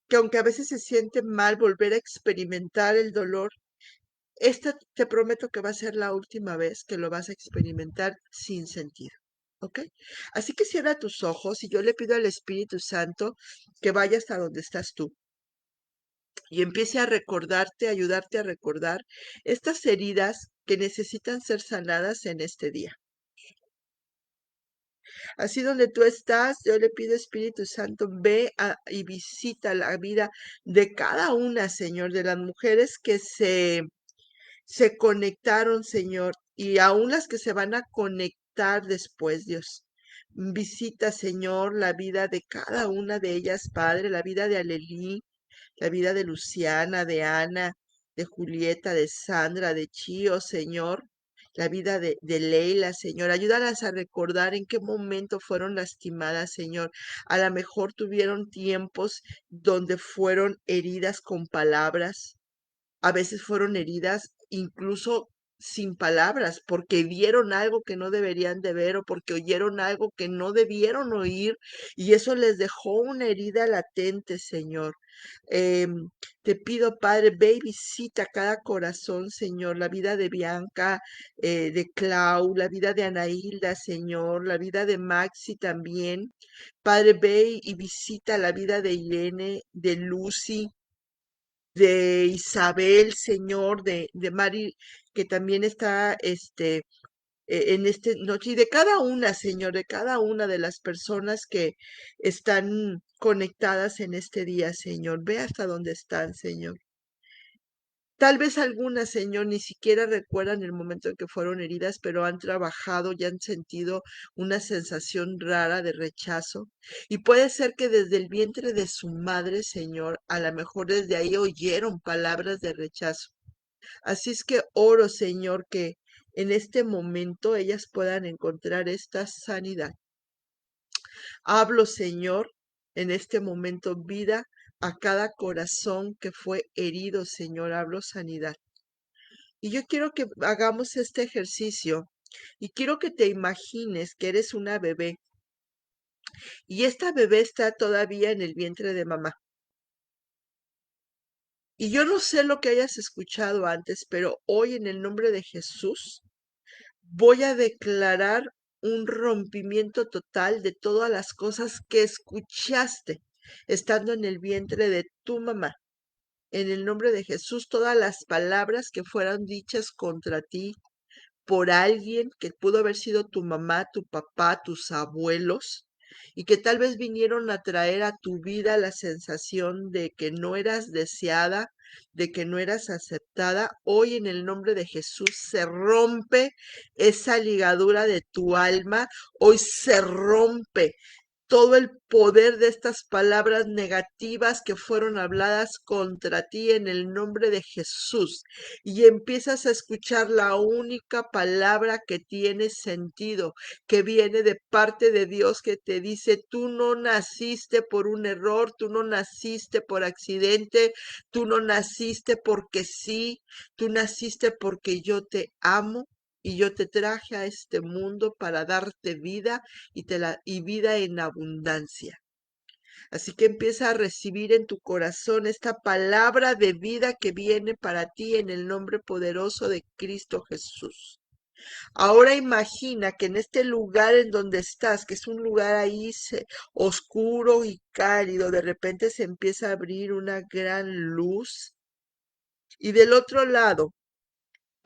Speaker 1: que aunque a veces se siente mal volver a experimentar el dolor, esta te prometo que va a ser la última vez que lo vas a experimentar sin sentido. ¿Ok? Así que cierra tus ojos y yo le pido al Espíritu Santo que vaya hasta donde estás tú y empiece a recordarte, ayudarte a recordar estas heridas que necesitan ser sanadas en este día. Así donde tú estás, yo le pido Espíritu Santo, y visita la vida de cada una, Señor, de las mujeres que se conectaron, Señor, y aún las que se van a conectar después, Dios. Visita, Señor, la vida de cada una de ellas, Padre, la vida de Alelí, la vida de Luciana, de Ana, de Julieta, de Sandra, de Chío, Señor, la vida de Leila, Señor. Ayúdalas a recordar en qué momento fueron lastimadas, Señor. A lo mejor tuvieron tiempos donde fueron heridas con palabras, a veces fueron heridas incluso sin palabras, porque vieron algo que no deberían de ver o porque oyeron algo que no debieron oír y eso les dejó una herida latente, Señor. Te pido, Padre, ve y visita cada corazón, Señor, la vida de Bianca, de Clau, la vida de Anaílda, Señor, la vida de Maxi también. Padre, ve y visita la vida de Irene, de Lucy, de Isabel, Señor, de Mari, que también está en esta noche, y de cada una, Señor, de cada una de las personas que están conectadas en este día, Señor. Ve hasta dónde están, Señor. Tal vez algunas, Señor, ni siquiera recuerdan el momento en que fueron heridas, pero han trabajado y han sentido una sensación rara de rechazo. Y puede ser que desde el vientre de su madre, Señor, a lo mejor desde ahí oyeron palabras de rechazo. Así es que oro, Señor, que en este momento ellas puedan encontrar esta sanidad. Hablo, Señor, en este momento vida a cada corazón que fue herido, Señor. Hablo sanidad. Y yo quiero que hagamos este ejercicio y quiero que te imagines que eres una bebé y esta bebé está todavía en el vientre de mamá. Y yo no sé lo que hayas escuchado antes, pero hoy en el nombre de Jesús voy a declarar un rompimiento total de todas las cosas que escuchaste estando en el vientre de tu mamá. En el nombre de Jesús, todas las palabras que fueron dichas contra ti por alguien que pudo haber sido tu mamá, tu papá, tus abuelos. y que tal vez vinieron a traer a tu vida la sensación de que no eras deseada, de que no eras aceptada, hoy en el nombre de Jesús se rompe esa ligadura de tu alma, hoy se rompe todo el poder de estas palabras negativas que fueron habladas contra ti en el nombre de Jesús y empiezas a escuchar la única palabra que tiene sentido, que viene de parte de Dios, que te dice, tú no naciste por un error, tú no naciste por accidente, tú no naciste porque sí, tú naciste porque yo te amo. Y yo te traje a este mundo para darte vida y vida en abundancia. Así que empieza a recibir en tu corazón esta palabra de vida que viene para ti en el nombre poderoso de Cristo Jesús. Ahora imagina que en este lugar en donde estás, que es un lugar ahí oscuro y cálido, de repente se empieza a abrir una gran luz y del otro lado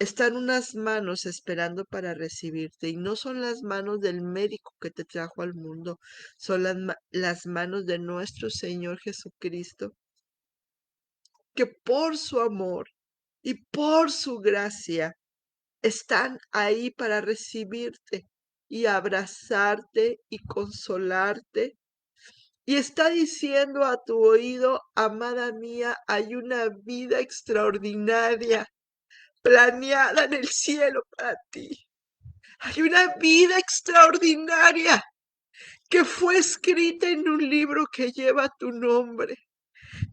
Speaker 1: están unas manos esperando para recibirte y no son las manos del médico que te trajo al mundo, son las manos de nuestro Señor Jesucristo, que por su amor y por su gracia están ahí para recibirte y abrazarte y consolarte. Y está diciendo a tu oído, amada mía, hay una vida extraordinaria planeada en el cielo para ti. Hay una vida extraordinaria que fue escrita en un libro que lleva tu nombre,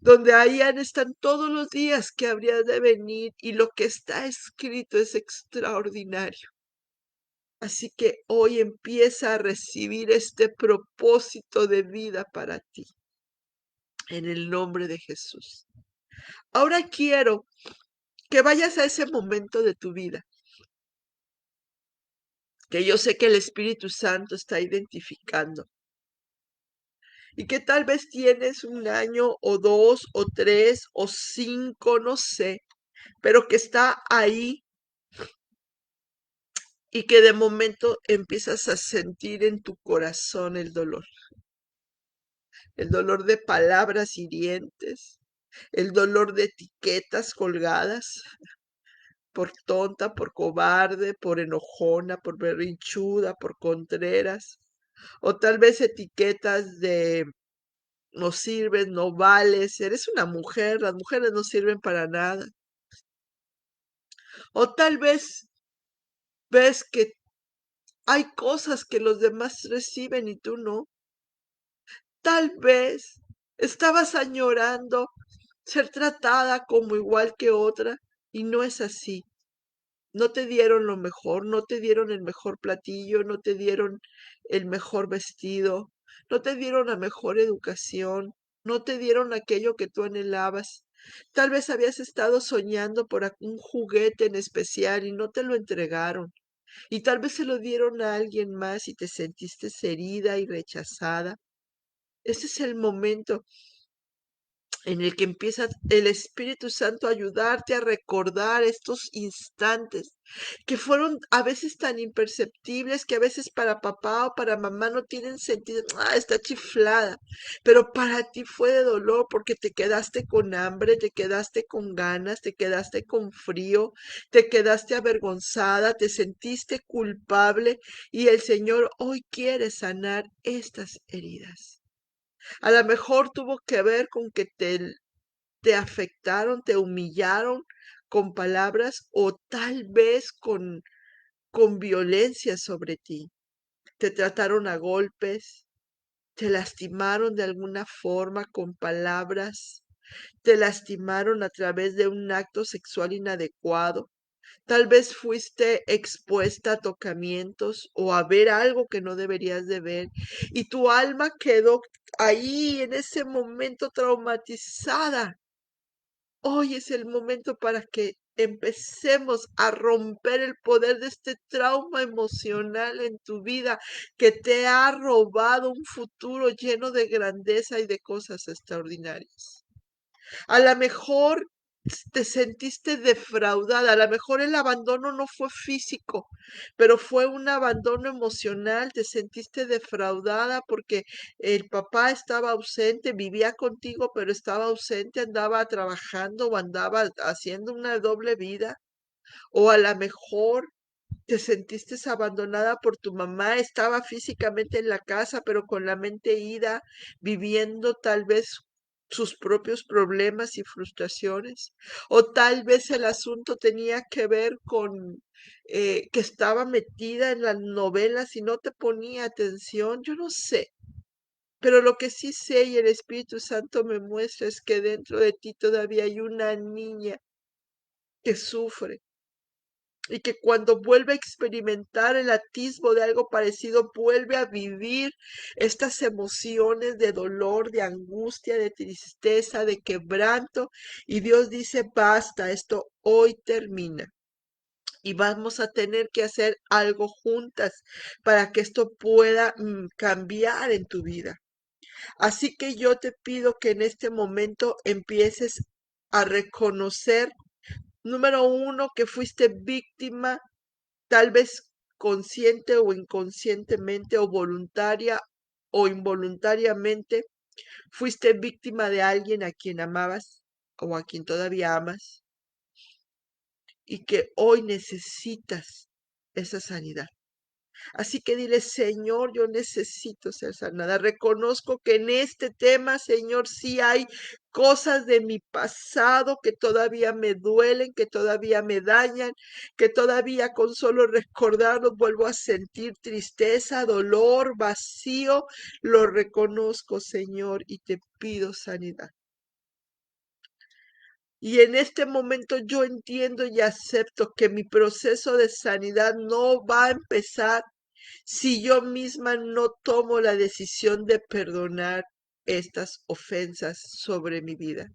Speaker 1: donde ahí están todos los días que habrías de venir y lo que está escrito es extraordinario. Así que hoy empieza a recibir este propósito de vida para ti, en el nombre de Jesús. Ahora quiero que vayas a ese momento de tu vida, que yo sé que el Espíritu Santo está identificando. Y que tal vez tienes un año o dos o tres o cinco, no sé, pero que está ahí y que de momento empiezas a sentir en tu corazón el dolor de palabras hirientes, el dolor de etiquetas colgadas por tonta, por cobarde, por enojona, por berrinchuda, por contreras, o tal vez etiquetas de no sirves, no vales, eres una mujer, las mujeres no sirven para nada. O tal vez ves que hay cosas que los demás reciben y tú no. Tal vez estabas añorando ser tratada como igual que otra y no es así. No te dieron lo mejor, no te dieron el mejor platillo, no te dieron el mejor vestido, no te dieron la mejor educación, no te dieron aquello que tú anhelabas. Tal vez habías estado soñando por un juguete en especial y no te lo entregaron. Y tal vez se lo dieron a alguien más y te sentiste herida y rechazada. Ese es el momento en el que empieza el Espíritu Santo a ayudarte a recordar estos instantes que fueron a veces tan imperceptibles que a veces para papá o para mamá no tienen sentido. Ah, está chiflada, pero para ti fue de dolor porque te quedaste con hambre, te quedaste con ganas, te quedaste con frío, te quedaste avergonzada, te sentiste culpable y el Señor hoy quiere sanar estas heridas. A lo mejor tuvo que ver con que te afectaron, te humillaron con palabras o tal vez con violencia sobre ti. Te trataron a golpes, te lastimaron de alguna forma con palabras, te lastimaron a través de un acto sexual inadecuado. Tal vez fuiste expuesta a tocamientos o a ver algo que no deberías de ver y tu alma quedó ahí en ese momento traumatizada. Hoy es el momento para que empecemos a romper el poder de este trauma emocional en tu vida que te ha robado un futuro lleno de grandeza y de cosas extraordinarias. A lo mejor te sentiste defraudada. A lo mejor el abandono no fue físico, pero fue un abandono emocional. Te sentiste defraudada porque el papá estaba ausente, vivía contigo, pero estaba ausente, andaba trabajando o andaba haciendo una doble vida. O a lo mejor te sentiste abandonada por tu mamá, estaba físicamente en la casa, pero con la mente ida, viviendo tal vez sus propios problemas y frustraciones. O tal vez el asunto tenía que ver con que estaba metida en las novelas y no te ponía atención. Yo no sé. Pero lo que sí sé y el Espíritu Santo me muestra es que dentro de ti todavía hay una niña que sufre y que cuando vuelve a experimentar el atisbo de algo parecido, vuelve a vivir estas emociones de dolor, de angustia, de tristeza, de quebranto. Y Dios dice, basta, esto hoy termina. Y vamos a tener que hacer algo juntas para que esto pueda cambiar en tu vida. Así que yo te pido que en este momento empieces a reconocer, número uno, que fuiste víctima tal vez consciente o inconscientemente o voluntaria o involuntariamente, fuiste víctima de alguien a quien amabas o a quien todavía amas y que hoy necesitas esa sanidad. Así que dile, Señor, yo necesito ser sanada. Reconozco que en este tema, Señor, sí hay cosas de mi pasado que todavía me duelen, que todavía me dañan, que todavía con solo recordarlos vuelvo a sentir tristeza, dolor, vacío. Lo reconozco, Señor, y te pido sanidad. Y en este momento yo entiendo y acepto que mi proceso de sanidad no va a empezar si yo misma no tomo la decisión de perdonar estas ofensas sobre mi vida.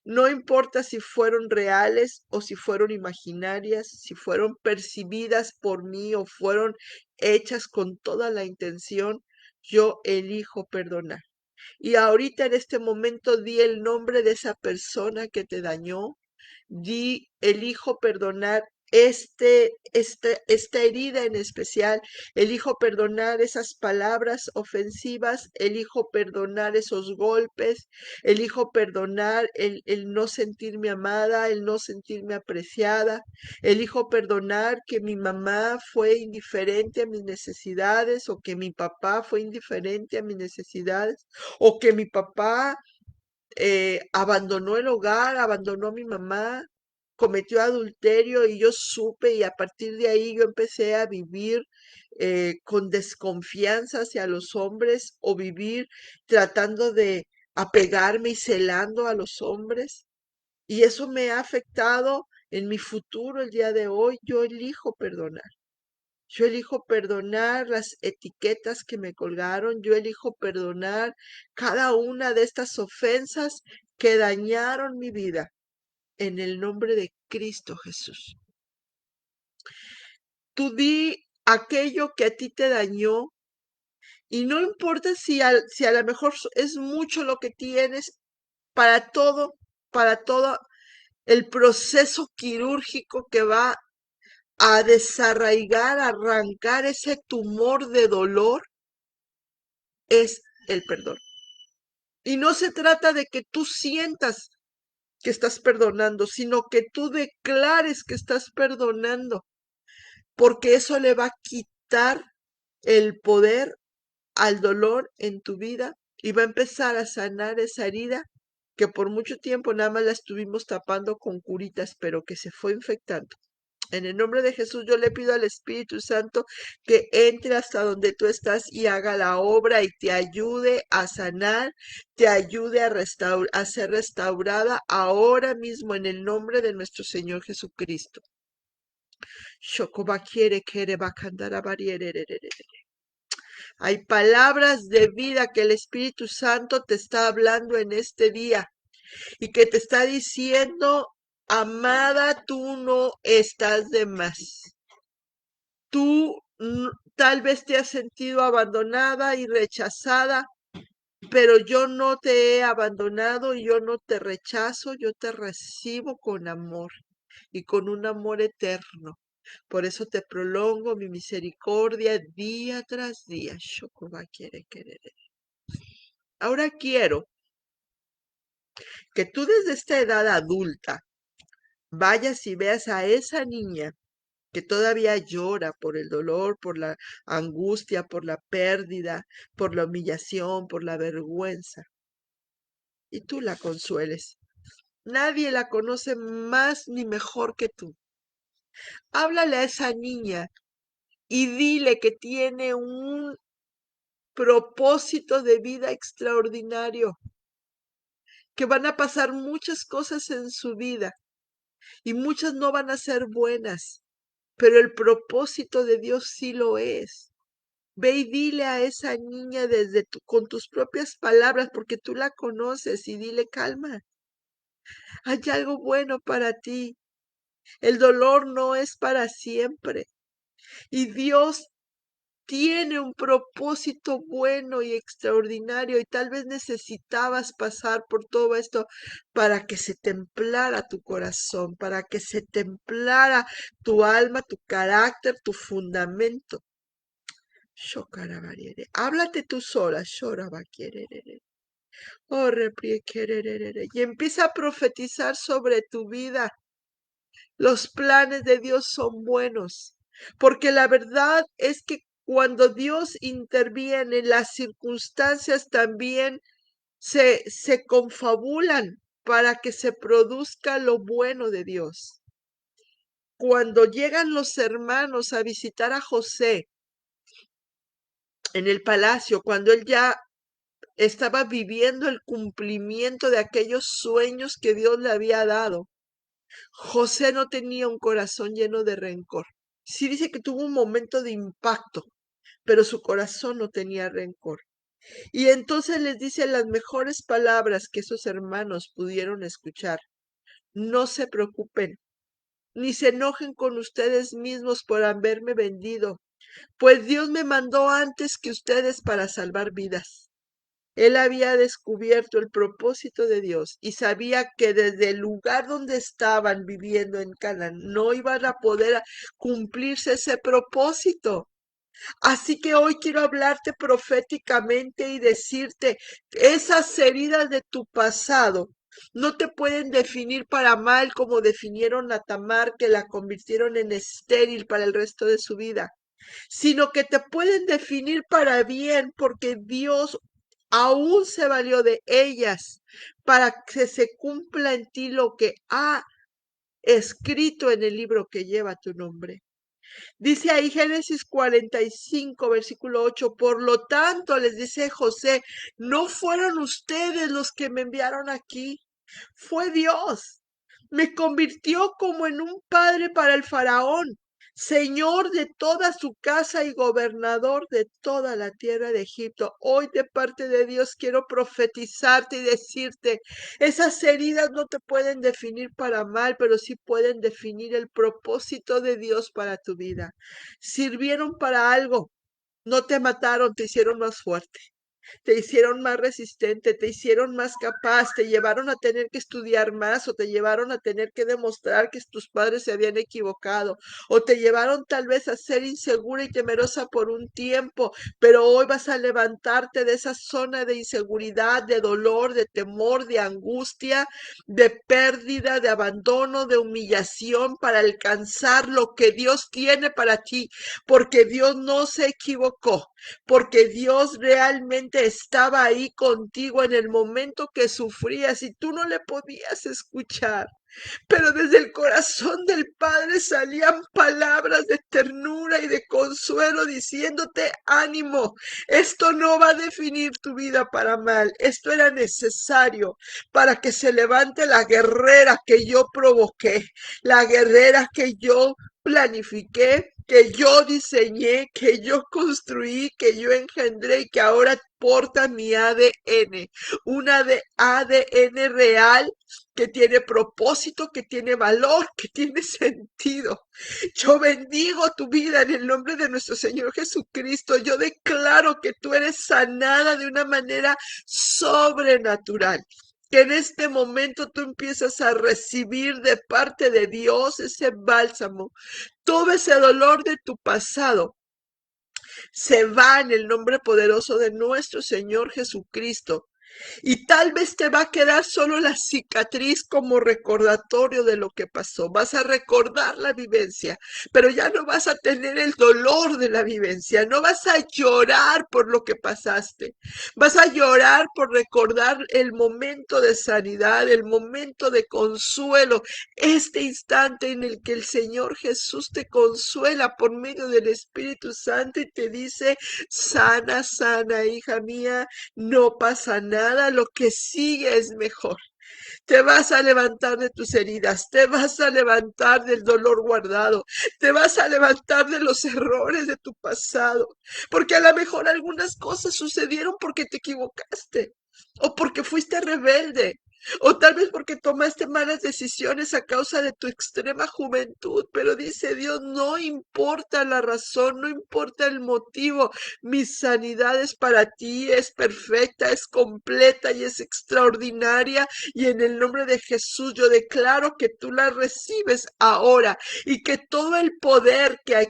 Speaker 1: No importa si fueron reales o si fueron imaginarias, si fueron percibidas por mí o fueron hechas con toda la intención, yo elijo perdonar. Y ahorita en este momento di el nombre de esa persona que te dañó, elijo perdonar esta herida en especial, elijo perdonar esas palabras ofensivas, elijo perdonar esos golpes, elijo perdonar el no sentirme amada, el no sentirme apreciada, elijo perdonar que mi mamá fue indiferente a mis necesidades o que mi papá fue indiferente a mis necesidades o que mi papá abandonó el hogar, abandonó a mi mamá, cometió adulterio y yo supe y a partir de ahí yo empecé a vivir con desconfianza hacia los hombres o vivir tratando de apegarme y celando a los hombres. Y eso me ha afectado en mi futuro el día de hoy. Yo elijo perdonar. Yo elijo perdonar las etiquetas que me colgaron. Yo elijo perdonar cada una de estas ofensas que dañaron mi vida en el nombre de Cristo Jesús. Tú di aquello que a ti te dañó y no importa si a lo mejor es mucho lo que tienes para todo el proceso quirúrgico que va a desarraigar, a arrancar ese tumor de dolor es el perdón. Y no se trata de que tú sientas que estás perdonando, sino que tú declares que estás perdonando, porque eso le va a quitar el poder al dolor en tu vida y va a empezar a sanar esa herida que por mucho tiempo nada más la estuvimos tapando con curitas, pero que se fue infectando. En el nombre de Jesús yo le pido al Espíritu Santo que entre hasta donde tú estás y haga la obra y te ayude a sanar, te ayude a ser restaurada ahora mismo en el nombre de nuestro Señor Jesucristo. Hay palabras de vida que el Espíritu Santo te está hablando en este día y que te está diciendo, amada, tú no estás de más. Tú tal vez te has sentido abandonada y rechazada, pero yo no te he abandonado y yo no te rechazo, yo te recibo con amor y con un amor eterno. Por eso te prolongo mi misericordia día tras día. Shokoba quiere querer. Ahora quiero que tú desde esta edad adulta vayas y veas a esa niña que todavía llora por el dolor, por la angustia, por la pérdida, por la humillación, por la vergüenza, y tú la consueles. Nadie la conoce más ni mejor que tú. Háblale a esa niña y dile que tiene un propósito de vida extraordinario, que van a pasar muchas cosas en su vida y muchas no van a ser buenas, pero el propósito de Dios sí lo es. Ve y dile a esa niña con tus propias palabras, porque tú la conoces, y dile, calma, hay algo bueno para ti. El dolor no es para siempre. Y Dios tiene un propósito bueno y extraordinario, y tal vez necesitabas pasar por todo esto para que se templara tu corazón, para que se templara tu alma, tu carácter, tu fundamento. Shokarabariere. Háblate tú sola, shorabaquierere. Oh, repriequerere. Y empieza a profetizar sobre tu vida. Los planes de Dios son buenos, porque la verdad es que cuando Dios interviene, las circunstancias también se confabulan para que se produzca lo bueno de Dios. Cuando llegan los hermanos a visitar a José en el palacio, cuando él ya estaba viviendo el cumplimiento de aquellos sueños que Dios le había dado, José no tenía un corazón lleno de rencor. Sí dice que tuvo un momento de impacto, pero su corazón no tenía rencor. Y entonces les dice las mejores palabras que esos hermanos pudieron escuchar. No se preocupen, ni se enojen con ustedes mismos por haberme vendido, pues Dios me mandó antes que ustedes para salvar vidas. Él había descubierto el propósito de Dios y sabía que desde el lugar donde estaban viviendo en Canaán no iban a poder cumplirse ese propósito. Así que hoy quiero hablarte proféticamente y decirte, esas heridas de tu pasado no te pueden definir para mal como definieron a Tamar, que la convirtieron en estéril para el resto de su vida, sino que te pueden definir para bien, porque Dios aún se valió de ellas para que se cumpla en ti lo que ha escrito en el libro que lleva tu nombre. Dice ahí Génesis 45, versículo 8, por lo tanto, les dice José, no fueron ustedes los que me enviaron aquí, fue Dios. Me convirtió como en un padre para el faraón, señor de toda su casa y gobernador de toda la tierra de Egipto. Hoy de parte de Dios quiero profetizarte y decirte, esas heridas no te pueden definir para mal, pero sí pueden definir el propósito de Dios para tu vida. Sirvieron para algo, no te mataron, te hicieron más fuerte, te hicieron más resistente, te hicieron más capaz, te llevaron a tener que estudiar más o te llevaron a tener que demostrar que tus padres se habían equivocado o te llevaron tal vez a ser insegura y temerosa por un tiempo, pero hoy vas a levantarte de esa zona de inseguridad, de dolor, de temor, de angustia, de pérdida, de abandono, de humillación para alcanzar lo que Dios tiene para ti, porque Dios no se equivocó, porque Dios realmente estaba ahí contigo en el momento que sufrías y tú no le podías escuchar. Pero desde el corazón del Padre salían palabras de ternura y de consuelo diciéndote, ánimo, esto no va a definir tu vida para mal, esto era necesario para que se levante la guerrera que yo provoqué, la guerrera que yo planifiqué, que yo diseñé, que yo construí, que yo engendré y que ahora importa mi ADN, un ADN real que tiene propósito, que tiene valor, que tiene sentido. Yo bendigo tu vida en el nombre de nuestro Señor Jesucristo. Yo declaro que tú eres sanada de una manera sobrenatural. Que en este momento tú empiezas a recibir de parte de Dios ese bálsamo, todo ese dolor de tu pasado se va en el nombre poderoso de nuestro Señor Jesucristo. Y tal vez te va a quedar solo la cicatriz como recordatorio de lo que pasó. Vas a recordar la vivencia, pero ya no vas a tener el dolor de la vivencia. No vas a llorar por lo que pasaste. Vas a llorar por recordar el momento de sanidad, el momento de consuelo, este instante en el que el Señor Jesús te consuela por medio del Espíritu Santo y te dice, sana, sana, hija mía, no pasa nada, lo que sigue es mejor. Te vas a levantar de tus heridas, te vas a levantar del dolor guardado, te vas a levantar de los errores de tu pasado, porque a lo mejor algunas cosas sucedieron porque te equivocaste o porque fuiste rebelde. O tal vez porque tomaste malas decisiones a causa de tu extrema juventud, pero dice Dios, no importa la razón, no importa el motivo, mi sanidad es para ti, es perfecta, es completa y es extraordinaria y en el nombre de Jesús yo declaro que tú la recibes ahora y que todo el poder que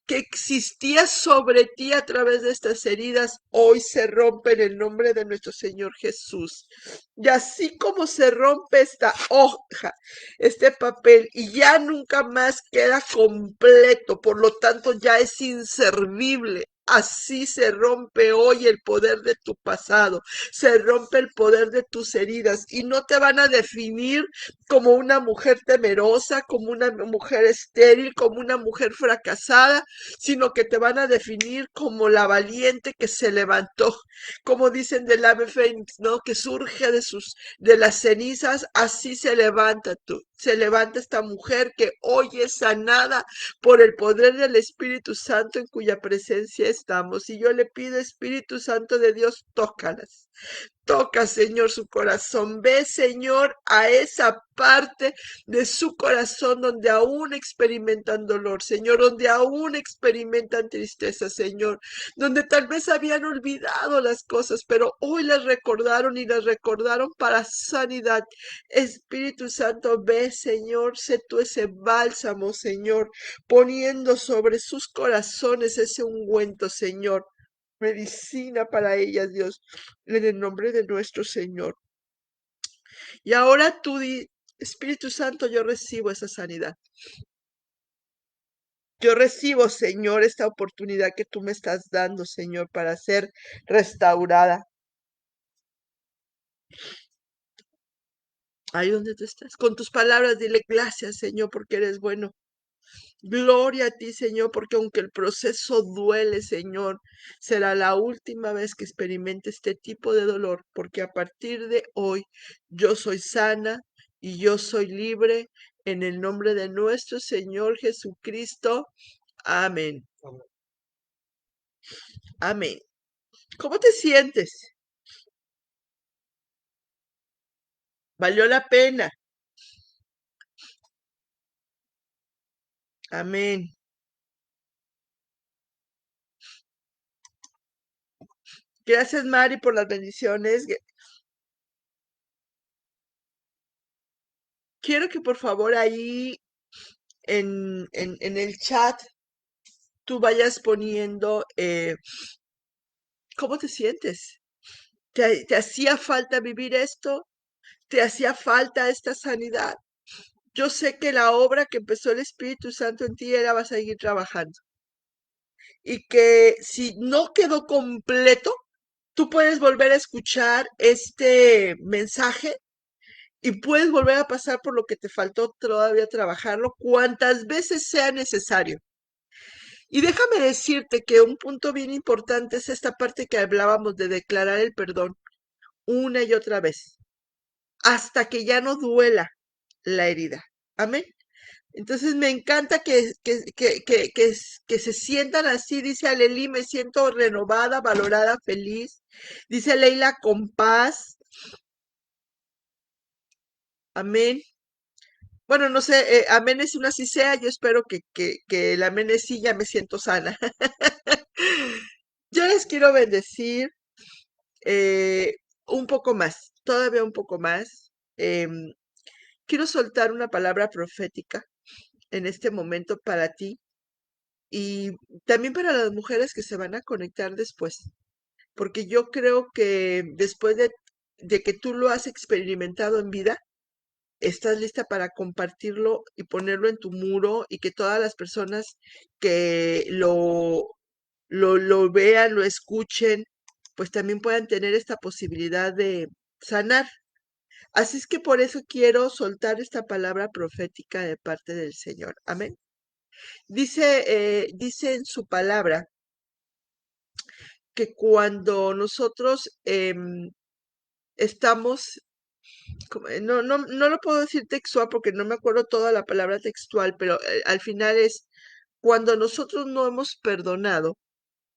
Speaker 1: existía sobre ti a través de estas heridas hoy se rompe en el nombre de nuestro Señor Jesús. Y así como se rompe esta hoja, este papel, y ya nunca más queda completo, por lo tanto ya es inservible. Así se rompe hoy el poder de tu pasado, se rompe el poder de tus heridas y no te van a definir como una mujer temerosa, como una mujer estéril, como una mujer fracasada, sino que te van a definir como la valiente que se levantó, como dicen del ave fénix, ¿no? Que surge de las cenizas, así se levanta tú. Se levanta esta mujer que hoy es sanada por el poder del Espíritu Santo en cuya presencia estamos. Y yo le pido, Espíritu Santo de Dios, tócalas. Toca, Señor, su corazón. Ve, Señor, a esa parte de su corazón donde aún experimentan dolor, Señor, donde aún experimentan tristeza, Señor, donde tal vez habían olvidado las cosas, pero hoy las recordaron y las recordaron para sanidad. Espíritu Santo, ve, Señor, sé tú ese bálsamo, Señor, poniendo sobre sus corazones ese ungüento, Señor. Medicina para ellas, Dios, en el nombre de nuestro Señor. Y ahora tú di, Espíritu Santo, yo recibo esa sanidad. Yo recibo, Señor, esta oportunidad que tú me estás dando, Señor, para ser restaurada. Ahí donde tú estás. Con tus palabras, dile gracias, Señor, porque eres bueno. Gloria a ti, Señor, porque aunque el proceso duele, Señor, será la última vez que experimente este tipo de dolor, porque a partir de hoy yo soy sana y yo soy libre en el nombre de nuestro Señor Jesucristo. Amén. Amén. ¿Cómo te sientes? Valió la pena. Amén. Gracias, Mari, por las bendiciones. Quiero que por favor ahí en el chat tú vayas poniendo cómo te sientes. ¿Te hacía falta vivir esto? ¿Te hacía falta esta sanidad? Yo sé que la obra que empezó el Espíritu Santo en ti era va a seguir trabajando. Y que si no quedó completo, tú puedes volver a escuchar este mensaje y puedes volver a pasar por lo que te faltó todavía trabajarlo cuantas veces sea necesario. Y déjame decirte que un punto bien importante es esta parte que hablábamos de declarar el perdón una y otra vez, hasta que ya no duela la herida. Amén. Entonces me encanta que se sientan así, dice Aleli, me siento renovada, valorada, feliz. Dice Leila, con paz. Amén. Bueno, no sé, amén es una sí sea, yo espero que el amén es sí, ya me siento sana. Yo les quiero bendecir eh, un poco más, todavía un poco más. Quiero soltar una palabra profética en este momento para ti y también para las mujeres que se van a conectar después, porque yo creo que después de que tú lo has experimentado en vida, estás lista para compartirlo y ponerlo en tu muro y que todas las personas que lo vean, lo escuchen, pues también puedan tener esta posibilidad de sanar. Así es que por eso quiero soltar esta palabra profética de parte del Señor. Amén. Dice en su palabra que cuando nosotros estamos, no lo puedo decir textual porque no me acuerdo toda la palabra textual, pero al final es cuando nosotros no hemos perdonado,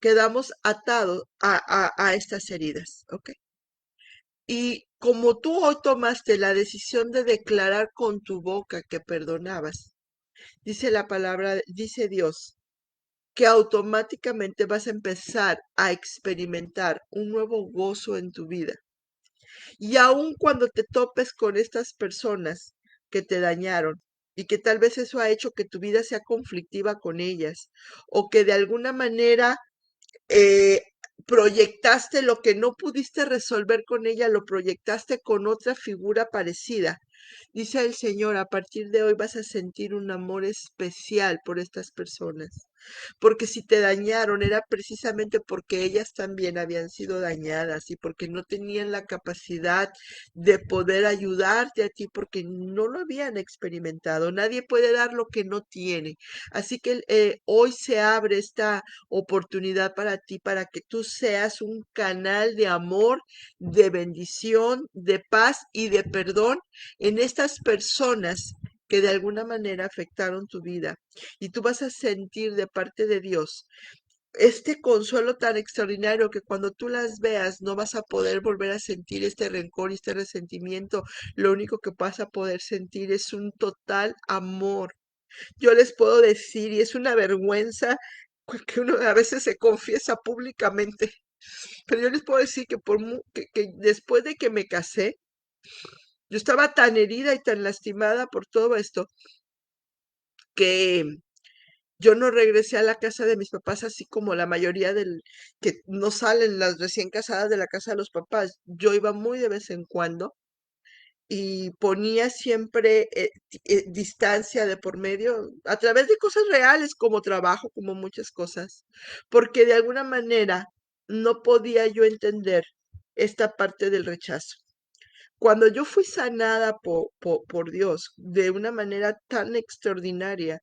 Speaker 1: quedamos atados a estas heridas, ¿ok? Y como tú hoy tomaste la decisión de declarar con tu boca que perdonabas, dice la palabra, dice Dios, que automáticamente vas a empezar a experimentar un nuevo gozo en tu vida. Y aun cuando te topes con estas personas que te dañaron y que tal vez eso ha hecho que tu vida sea conflictiva con ellas o que de alguna manera eh, proyectaste lo que no pudiste resolver con ella, lo proyectaste con otra figura parecida. Dice el Señor, a partir de hoy vas a sentir un amor especial por estas personas. Porque si te dañaron era precisamente porque ellas también habían sido dañadas y porque no tenían la capacidad de poder ayudarte a ti porque no lo habían experimentado. Nadie puede dar lo que no tiene. Así que hoy se abre esta oportunidad para ti, para que tú seas un canal de amor, de bendición, de paz y de perdón en estas personas que de alguna manera afectaron tu vida. Y tú vas a sentir de parte de Dios este consuelo tan extraordinario que cuando tú las veas no vas a poder volver a sentir este rencor y este resentimiento. Lo único que vas a poder sentir es un total amor. Yo les puedo decir, y es una vergüenza que uno a veces se confiesa públicamente, pero yo les puedo decir que, que después de que me casé, yo estaba tan herida y tan lastimada por todo esto que yo no regresé a la casa de mis papás así como la mayoría del que no salen las recién casadas de la casa de los papás. Yo iba muy de vez en cuando y ponía siempre distancia de por medio a través de cosas reales como trabajo, como muchas cosas, porque de alguna manera no podía yo entender esta parte del rechazo. Cuando yo fui sanada por Dios de una manera tan extraordinaria,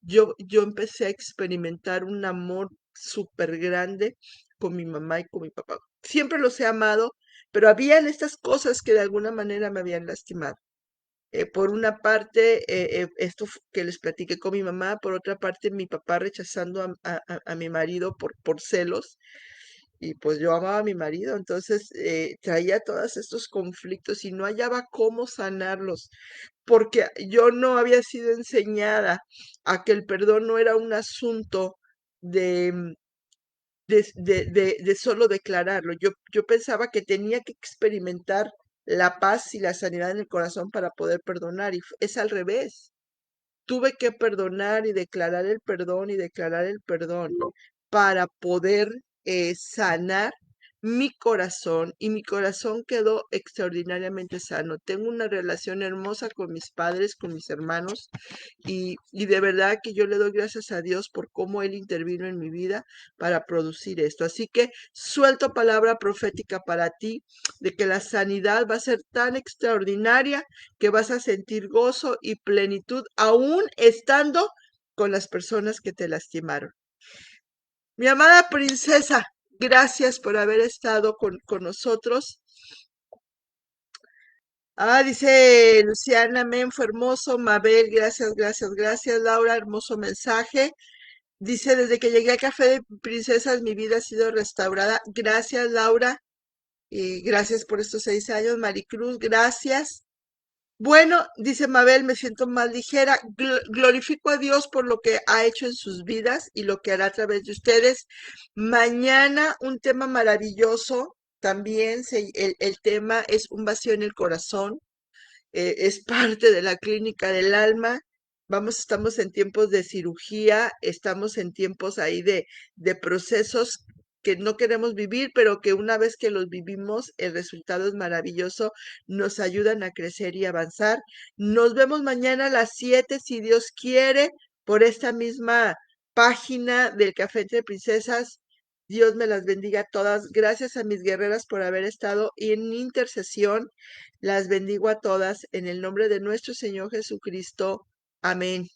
Speaker 1: yo empecé a experimentar un amor súper grande con mi mamá y con mi papá. Siempre los he amado, pero habían estas cosas que de alguna manera me habían lastimado. Por una parte, que les platiqué con mi mamá, por otra parte, mi papá rechazando a mi marido por celos, y pues yo amaba a mi marido, entonces traía todos estos conflictos y no hallaba cómo sanarlos, porque yo no había sido enseñada a que el perdón no era un asunto de, de solo declararlo. Yo pensaba que tenía que experimentar la paz y la sanidad en el corazón para poder perdonar, y es al revés. Tuve que perdonar y declarar el perdón para poder sanar mi corazón y mi corazón quedó extraordinariamente sano. Tengo una relación hermosa con mis padres, con mis hermanos y de verdad que yo le doy gracias a Dios por cómo Él intervino en mi vida para producir esto. Así que suelto palabra profética para ti de que la sanidad va a ser tan extraordinaria que vas a sentir gozo y plenitud aún estando con las personas que te lastimaron. Mi amada princesa, gracias por haber estado con nosotros. Dice Luciana Men, fue hermoso. Mabel, gracias, gracias, gracias. Laura, hermoso mensaje. Dice, desde que llegué a Café de Princesas, mi vida ha sido restaurada. Gracias, Laura. Y gracias por estos 6 años. Maricruz, gracias. Bueno, dice Mabel, me siento más ligera. Glorifico a Dios por lo que ha hecho en sus vidas y lo que hará a través de ustedes. Mañana un tema maravilloso. También el tema es un vacío en el corazón. Es parte de la clínica del alma. Estamos en tiempos de cirugía, estamos en tiempos ahí de procesos que no queremos vivir, pero que una vez que los vivimos, el resultado es maravilloso, nos ayudan a crecer y avanzar. Nos vemos mañana a las 7, si Dios quiere, por esta misma página del Café entre Princesas. Dios me las bendiga a todas. Gracias a mis guerreras por haber estado en intercesión. Las bendigo a todas en el nombre de nuestro Señor Jesucristo. Amén.